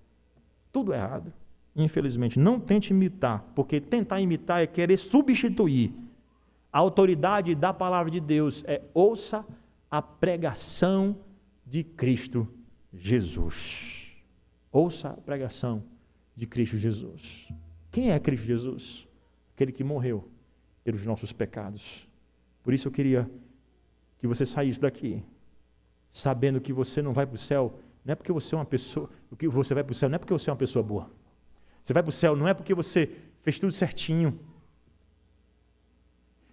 Tudo errado. Infelizmente, não tente imitar, porque tentar imitar é querer substituir. A autoridade da palavra de Deus é ouça a pregação de Cristo Jesus. Ouça a pregação de Cristo Jesus. Quem é Cristo Jesus? Aquele que morreu pelos nossos pecados. Por isso eu queria que você saísse daqui, sabendo que você não vai para o céu, não é porque você é uma pessoa, que você vai para o céu não é porque você é uma pessoa boa. Você vai para o céu não é porque você fez tudo certinho.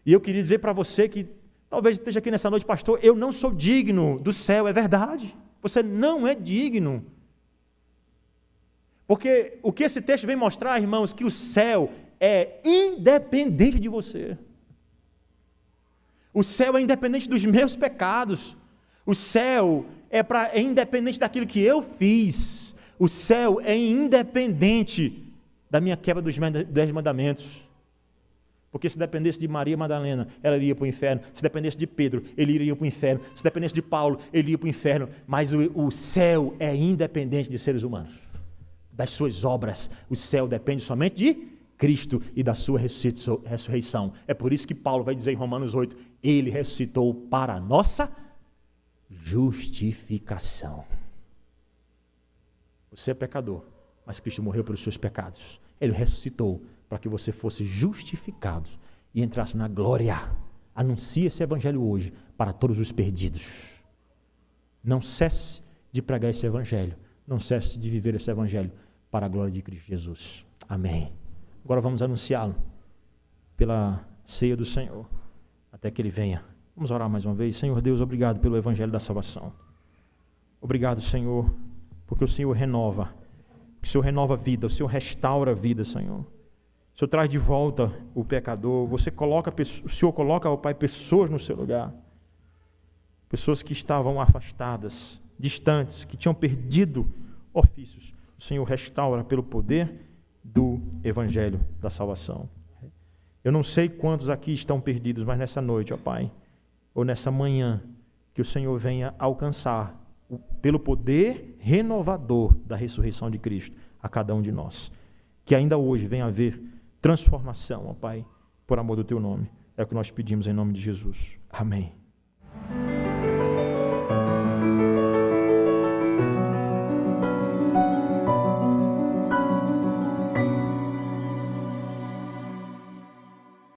E eu queria dizer para você que, talvez esteja aqui nessa noite, pastor, eu não sou digno do céu, é verdade. Você não é digno. Porque o que esse texto vem mostrar, irmãos, que o céu é independente de você. O céu é independente dos meus pecados. O céu é independente daquilo que eu fiz. O céu é independente da minha quebra dos 10 mandamentos. Porque se dependesse de Maria Madalena, ela iria para o inferno. Se dependesse de Pedro, ele iria para o inferno. Se dependesse de Paulo, ele iria para o inferno. Mas o céu é independente de seres humanos, das suas obras. O céu depende somente de Cristo e da sua ressurreição. É por isso que Paulo vai dizer em Romanos 8, ele ressuscitou para a nossa justificação. Você é pecador, mas Cristo morreu pelos seus pecados. Ele ressuscitou para que você fosse justificado e entrasse na glória. Anuncie esse evangelho hoje para todos os perdidos. Não cesse de pregar esse evangelho. Não cesse de viver esse evangelho para a glória de Cristo Jesus. Amém. Agora vamos anunciá-lo pela ceia do Senhor, até que Ele venha. Vamos orar mais uma vez. Senhor Deus, obrigado pelo evangelho da salvação. Obrigado, Senhor, porque o Senhor renova. O Senhor renova a vida, o Senhor restaura a vida, Senhor. O Senhor traz de volta o pecador. O Senhor coloca, ó Pai, pessoas no seu lugar. Pessoas que estavam afastadas, distantes, que tinham perdido ofícios. O Senhor restaura pelo poder do evangelho da salvação. Eu não sei quantos aqui estão perdidos, mas nessa noite, ó Pai, ou nessa manhã, que o Senhor venha alcançar pelo poder renovador da ressurreição de Cristo a cada um de nós. Que ainda hoje venha haver transformação, ó Pai, por amor do Teu nome. É o que nós pedimos em nome de Jesus. Amém.